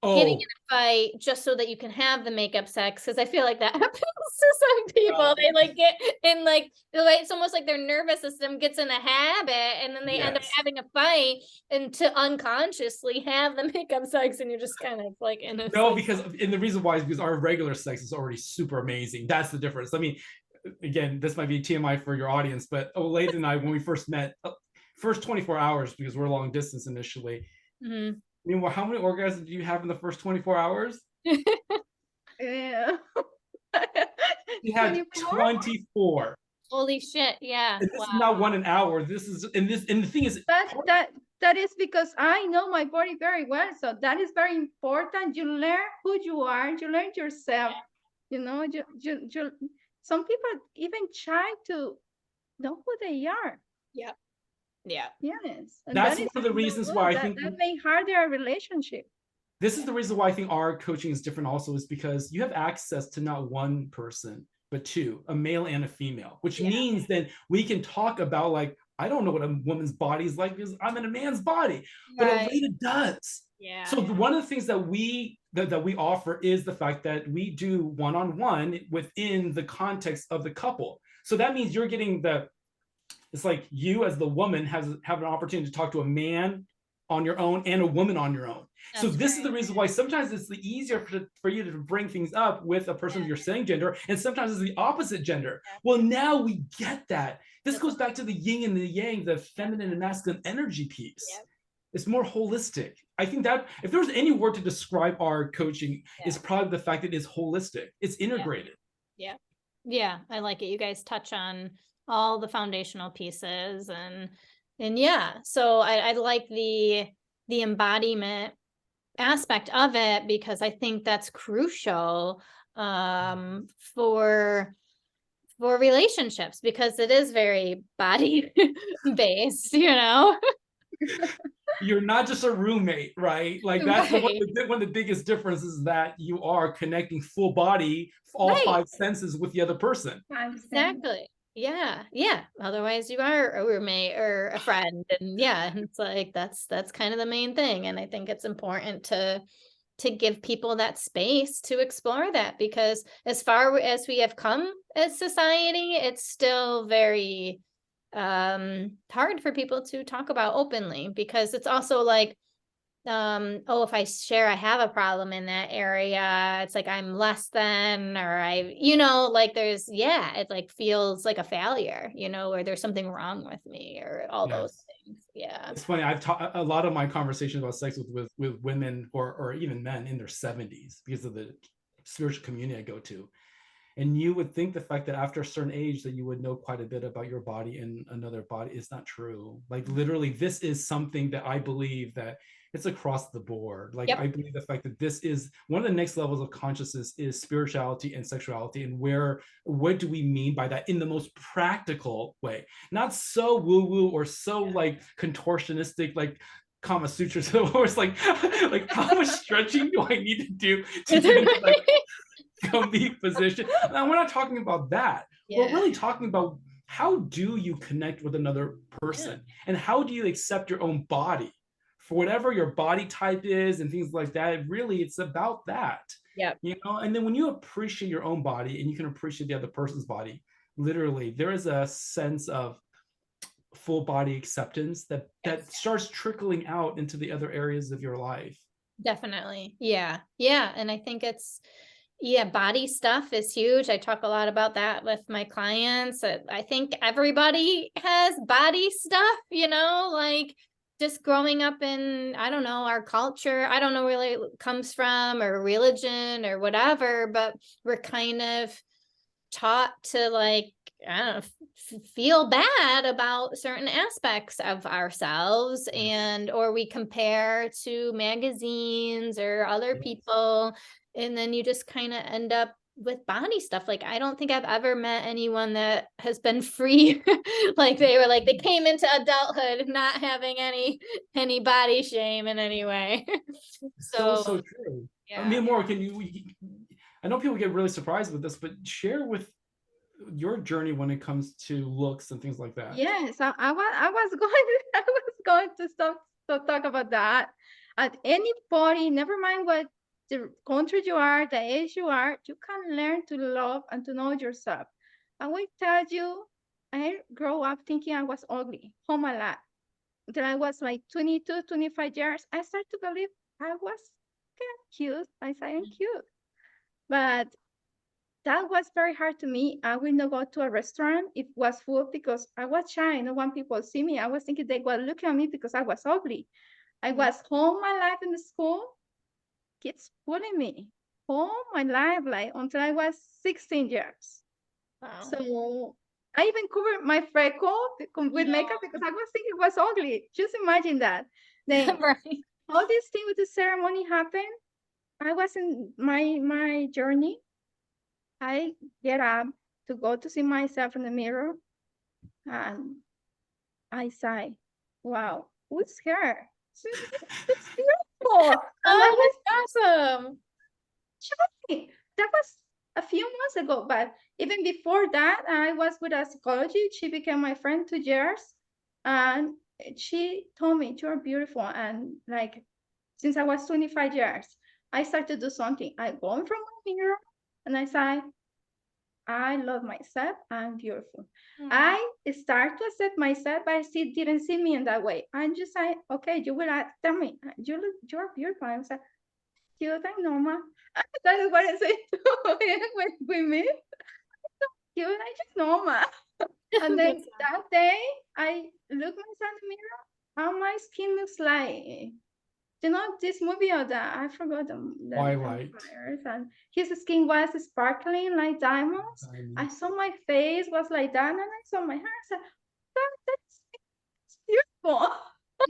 getting in a fight just so that you can have the makeup sex, because I feel like that happens to some people. They like get in, like it's almost like their nervous system gets in a habit, and then they end up having a fight and to unconsciously have the makeup sex, and you're just kind of like in a no, and the reason why is because our regular sex is already super amazing. That's the difference. I mean, again, this might be TMI for your audience, but Olayda and I, when we first met, first 24 hours, because we're long distance initially. Mm-hmm. I mean, well, how many orgasms do you have in the first 24 hours? Yeah. You had 24. Holy shit! Yeah. And this is not 1 an hour. This is, and the thing is, that is because I know my body very well. So that is very important. You learn who you are. You learn yourself. Some people even try to know who they are. Yeah. Yeah. Yes. And that's one of the reasons why I think that may harder a relationship. This is the reason why I think our coaching is different also, is because you have access to not one person, but two, a male and a female, which means that we can talk about, like, I don't know what a woman's body is like because I'm in a man's body, but Olayda does. Yeah. So one of the things that we offer is the fact that we do one-on-one within the context of the couple. So that means you're getting it's like you as the woman have an opportunity to talk to a man on your own and a woman on your own. So this is the reason why sometimes it's the easier for you to bring things up with a person of your same gender, and sometimes it's the opposite gender. Well, now we get that. This goes back to the yin and the yang, the feminine and masculine energy piece. It's more holistic. I think that if there was any word to describe our coaching, it's probably the fact that it's holistic. It's integrated. Yeah. Yeah, I like it. You guys touch on all the foundational pieces, and yeah, so I like the embodiment aspect of it, because I think that's crucial for relationships, because it is very body based, You're not just a roommate, right? Like that's one of the biggest differousses, is that you are connecting full body, all five senses with the other person. Exactly. Yeah. Otherwise you are a roommate or a friend. And it's like, that's kind of the main thing. And I think it's important to give people that space to explore that, because as far as we have come as society, it's still very hard for people to talk about openly, because it's also like, if I share I have a problem in that area, it's like I'm less than, or like there's it like feels like a failure, or there's something wrong with me, or all those things. It's funny, I've taught a lot of my conversations about sex with women or even men in their 70s, because of the spiritual community I go to. And you would think the fact that after a certain age that you would know quite a bit about your body and another body is not true. Like literally, this is something that I believe that it's across the board. Like Yep. I believe the fact that this is one of the next levels of consciousness is spirituality and sexuality, and what do we mean by that in the most practical way? Not so woo-woo or so like contortionistic, like Kama Sutras, where it's like how much stretching do I need to do to get into like complete position? Now, we're not talking about that. We're really talking about how do you connect with another person, and how do you accept your own body for whatever your body type is and things like that. Really, it's about that. Yep. You know, and then when you appreciate your own body and you can appreciate the other person's body, literally, there is a sense of full body acceptance that starts trickling out into the other areas of your life. Definitely. Yeah. Yeah. And I think it's, body stuff is huge. I talk a lot about that with my clients. I think everybody has body stuff, like just growing up in, I don't know, our culture. I don't know where it comes from, or religion or whatever, but we're kind of taught to, like, I don't know, feel bad about certain aspects of ourselves, or we compare to magazines or other people, and then you just kind of end up with body stuff. Like, I don't think I've ever met anyone that has been free. Like they came into adulthood not having any body shame in any way. So true. yeah. I mean, more, I know people get really surprised with this, but share with your journey when it comes to looks and things like that. Yes, I was going to stop to talk about that. At any body, never mind what the country you are, the age you are, you can learn to love and to know yourself. I will tell you, I grew up thinking I was ugly all my life. Until I was like 22, 25 years, I started to believe I was cute. I say I'm cute. But that was very hard to me. I will not go to a restaurant if it was full because I was shy. No one people see me. I was thinking they were looking at me because I was ugly. I was home my life in the school, kids bullying me all my life, like until I was 16 years. Wow. So I even covered my freckle with makeup because I was thinking it was ugly. Just imagine that. Then Right. all this thing with the ceremony happened. I was in my journey. I get up to go to see myself in the mirror, and I sigh, wow, who's her? It's beautiful. And I was awesome. shocking. That was a few months ago, but even before that, I was with a psychologist. She became my friend 2 years, and she told me, you're beautiful. And like, since I was 25 years, I started to do something. I go in front of my mirror and I say, I love myself. I'm beautiful. I start to accept myself, but I still didn't see me in that way. I just say, okay, you will tell me, you're beautiful. I was like, cute and normal. That is what I say to him when we meet. Cute, I just normal. And then that day, I look myself in the mirror, how my skin looks like. You know this movie or that? I forgot the Twilight. and his skin was sparkling like diamonds. I saw my face was like that, and I saw my hair. I said, that's beautiful.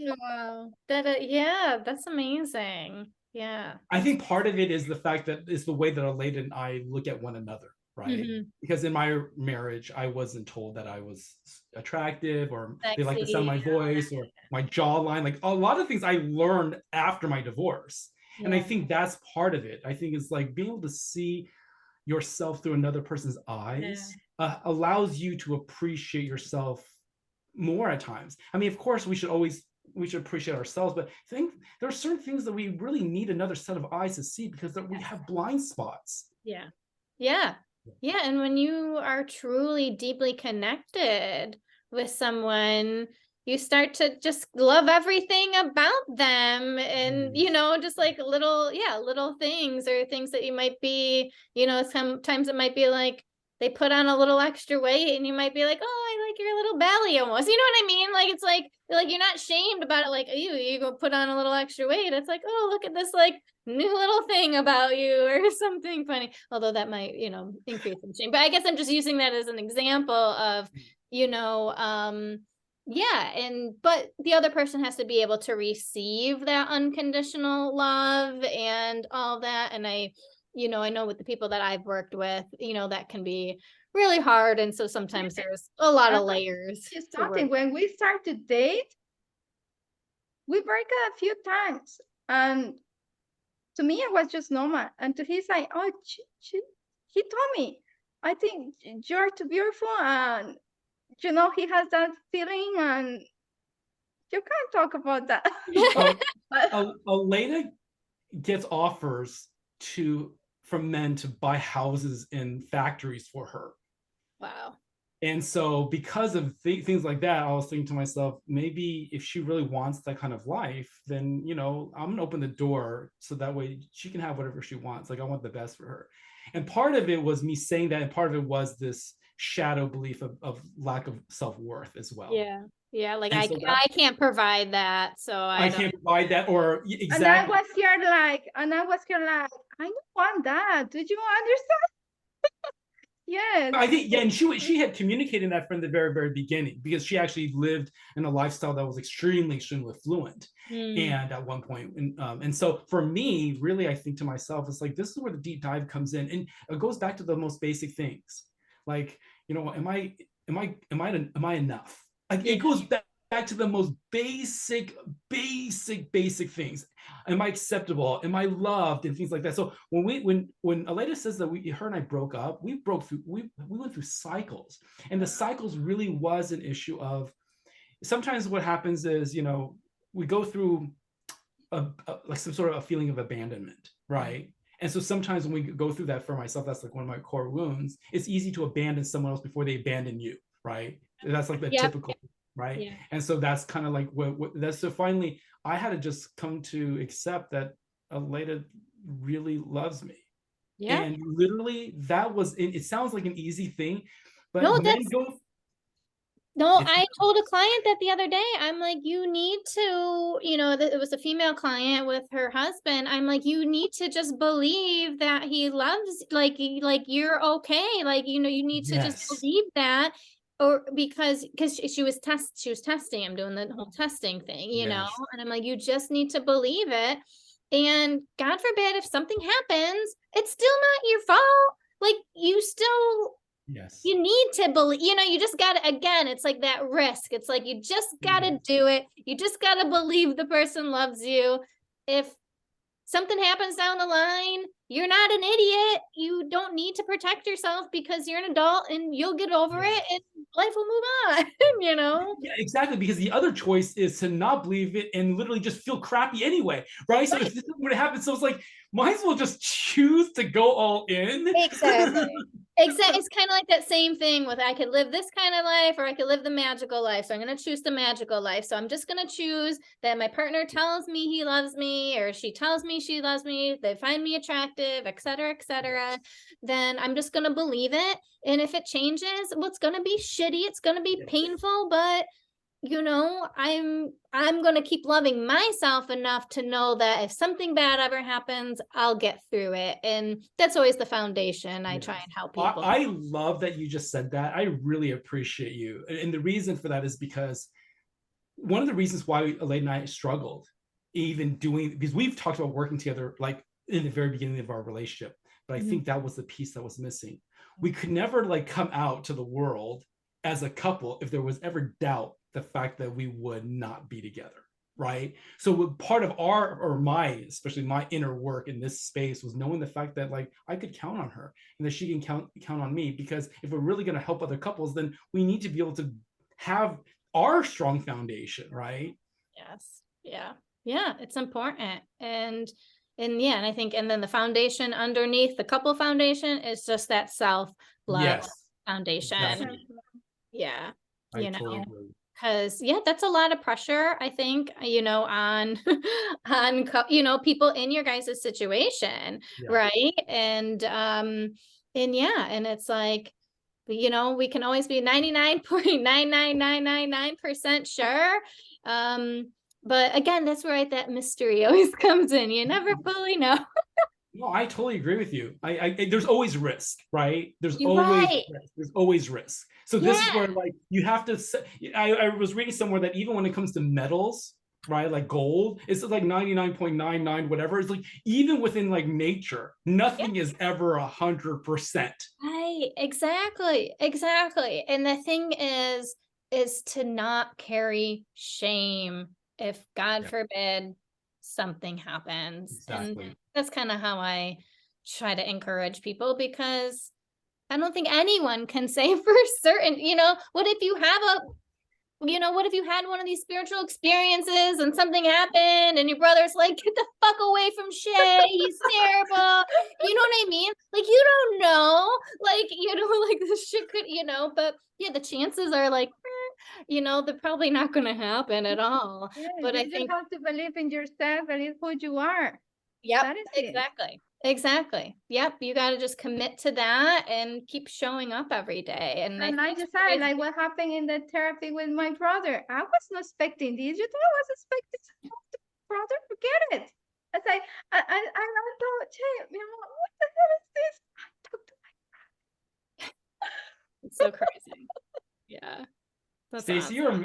Wow. That's amazing. Yeah. I think part of it is the fact that is the way that Aleida and I look at one another, right? Because in my marriage, I wasn't told that I was attractive, or they like the sound of my voice, or my jawline. Like a lot of things I learned after my divorce. And I think that's part of it. I think it's like being able to see yourself through another person's eyes allows you to appreciate yourself more at times. I mean, of course, we should appreciate ourselves, but I think there are certain things that we really need another set of eyes to see, because we have blind spots. Yeah. And when you are truly deeply connected with someone, you start to just love everything about them, and just like little things, or things that you might be, sometimes it might be like, they put on a little extra weight and you might be like, oh, I like your little belly almost. You know what I mean? Like, it's like you're not shamed about it. Like, you go put on a little extra weight. It's like, oh, look at this like new little thing about you or something funny. Although that might, increase some shame. But I guess I'm just using that as an example of, but the other person has to be able to receive that unconditional love and all that. And I know with the people that I've worked with, that can be really hard. And so sometimes there's a lot of layers. It's something when we start to date, we break a few times. And to me, it was just normal. And to he's like, oh, he told me, I think you're too beautiful. And, he has that feeling. And you can't talk about that. Elena gets offers from men to buy houses in factories for her. Wow. And so because of things like that, I was thinking to myself, maybe if she really wants that kind of life, then, I'm gonna open the door so that way she can have whatever she wants. Like, I want the best for her. And part of it was me saying that, and part of it was this shadow belief of lack of self-worth as well. Yeah, like I can't provide that, so I can't provide that, or exactly. And I was here like, I don't want that. Did you understand? Yes. I think, and she had communicated that from the very, very beginning, because she actually lived in a lifestyle that was extremely, extremely affluent. And at one point, and so for me, really, I think to myself, it's like, this is where the deep dive comes in, and it goes back to the most basic things, like, am I enough? Like, it goes back to the most basic things. Am I acceptable? Am I loved? And things like that. So when Aleda says that her and I broke up, we went through cycles, and the cycles really was an issue of, sometimes what happens is, we go through like some sort of a feeling of abandonment, right? And so sometimes when we go through that, for myself, that's like one of my core wounds. It's easy to abandon someone else before they abandon you, right? That's like the typical, right? Yeah. And so that's kind of like what that's, so finally I had to just come to accept that Aleda really loves me. Yeah. And literally that was, it sounds like an easy thing, but I told a client that the other day. I'm like, you need to, it was a female client with her husband. I'm like, you need to just believe that he loves, like you're okay. Like, you need to just believe that. Or because she was testing him, doing the whole testing thing, know, and I'm like, you just need to believe it. And God forbid, if something happens, it's still not your fault. Like, you still, you need to believe, you just got to, again, it's like that risk. It's like, you just got to do it. You just got to believe the person loves you. If something happens down the line, you're not an idiot. You don't need to protect yourself, because you're an adult and you'll get over it and life will move on, Yeah, exactly. Because the other choice is to not believe it and literally just feel crappy anyway, right? So if this is what happens, so it's like, might as well just choose to go all in. Exactly. It's kind of like that same thing with, I could live this kind of life or I could live the magical life. So I'm going to choose the magical life. So I'm just going to choose that my partner tells me he loves me, or she tells me she loves me, they find me attractive, et cetera, then I'm just going to believe it. And if it changes, well, it's going to be shitty. It's going to be painful, but I'm going to keep loving myself enough to know that if something bad ever happens, I'll get through it. And that's always the foundation. I try and help people. I love that you just said that. I really appreciate you. And the reason for that is because one of the reasons why Elaine and I struggled, because we've talked about working together, like in the very beginning of our relationship, but I think that was the piece that was missing. We could never like come out to the world as a couple if there was ever doubt the fact that we would not be together, right? So part of especially my inner work in this space was knowing the fact that like I could count on her and that she can count on me, because if we're really going to help other couples, then we need to be able to have our strong foundation, right? Yes. Yeah, it's important. And I think, and then the foundation underneath, the couple foundation, is just that self-love foundation. Exactly. Yeah. Totally agree. Because that's a lot of pressure, I think, on people in your guys' situation, right? And it's like, but you know, we can always be 99.99999% sure. But again, that's where that mystery always comes in. You never fully know. No, I totally agree with you. There's always risk, right? There's You're always right. risk. There's always risk. So this is where, Yeah. like, you have to. I was reading somewhere that even when it comes to metals, right, like gold, it's like 99.99 whatever. It's like even within like nature, nothing is ever 100%. Right, exactly, exactly. And the thing is to not carry shame if God forbid something happens. And Exactly. that's kind of how I try to encourage people, because I don't think anyone can say for certain, you know, what if you have what if you had one of these spiritual experiences and something happened and your brother's like, get the fuck away from Shay, he's terrible. You know what I mean? Like, you don't know. Like, like this shit could, but yeah, the chances are like, they're probably not going to happen at all. Yeah, But you I just think, have to believe in yourself, believe who you are. yep, That is it. exactly. Exactly. Yep. You got to just commit to that and keep showing up every day. And I And like think you said, like what happened in the therapy with my brother, I was not expecting this. You thought I was expecting to talk to brother? Forget it. I say, I thought, Che, what the hell is this? I talked to it's so crazy. Yeah. That's Stacey, awesome.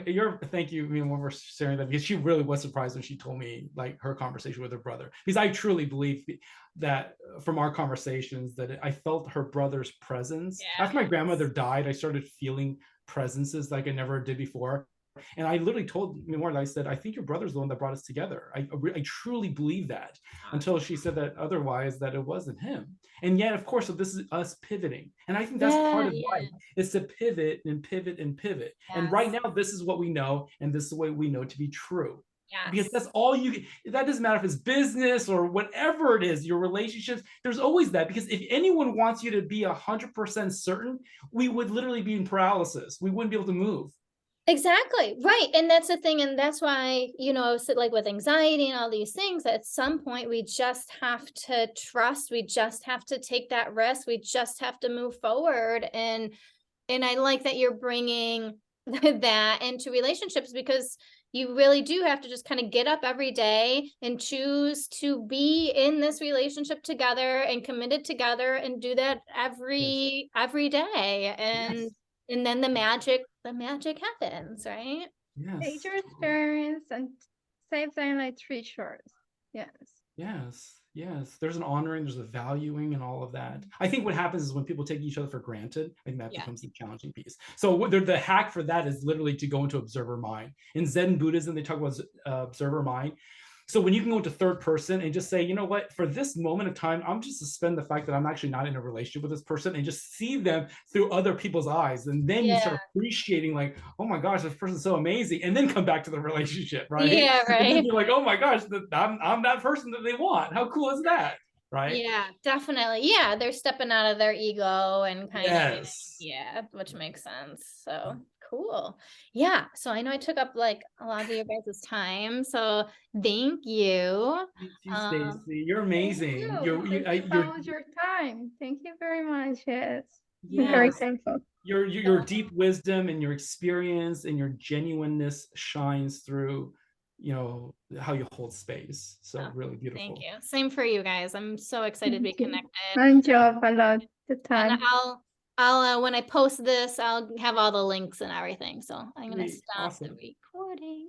thank you, when we're sharing that, because she really was surprised when she told me like her conversation with her brother, because I truly believe that from our conversations that I felt her brother's presence. After my grandmother died, I started feeling presences like I never did before. And I literally told Memoir that I said, I think your brother's the one that brought us together. I truly believe that, until she said that otherwise, that it wasn't him. And yet, of course, so this is us pivoting. And I think that's part of life, is to pivot and pivot and pivot. And right now, this is what we know, and this is what we know to be true. Because that's all that doesn't matter if it's business or whatever it is, your relationships, there's always that. Because if anyone wants you to be 100% certain, we would literally be in paralysis. We wouldn't be able to move. Exactly. Right. And that's the thing. And that's why, so like with anxiety and all these things, at some point we just have to trust. We just have to take that risk. We just have to move forward. And I like that you're bringing that into relationships, because you really do have to just kind of get up every day and choose to be in this relationship together and committed together, and do that every day. And then the magic happens, right? Yes. take your experience and save them like treasures. Yes. Yes. There's an honoring, there's a valuing, and all of that. I think what happens is when people take each other for granted, I think that becomes the challenging piece. So the hack for that is literally to go into observer mind. In Zen Buddhism, they talk about observer mind. So when you can go into third person and just say, you know what, for this moment of time, I'm just suspend the fact that I'm actually not in a relationship with this person, and just see them through other people's eyes. And then you start appreciating, like, oh my gosh, this person's so amazing. And then come back to the relationship, right? Yeah, right. And then you're like, oh my gosh, I'm that person that they want. How cool is that? Right? Yeah, definitely. Yeah, they're stepping out of their ego and kind of, which makes sense. So cool. Yeah. So I know I took up like a lot of your guys' time. So thank you. Thank you, Stacey. You're amazing. Thank you for your time. Thank you very much. Yes. Yeah. I'm very thankful. Your deep wisdom and your experience and your genuineness shines through, how you hold space. So really beautiful. Thank you. Same for you guys. I'm so excited to be connected. I enjoy a lot the time. And I'll when I post this, I'll have all the links and everything. So I'm gonna stop the recording.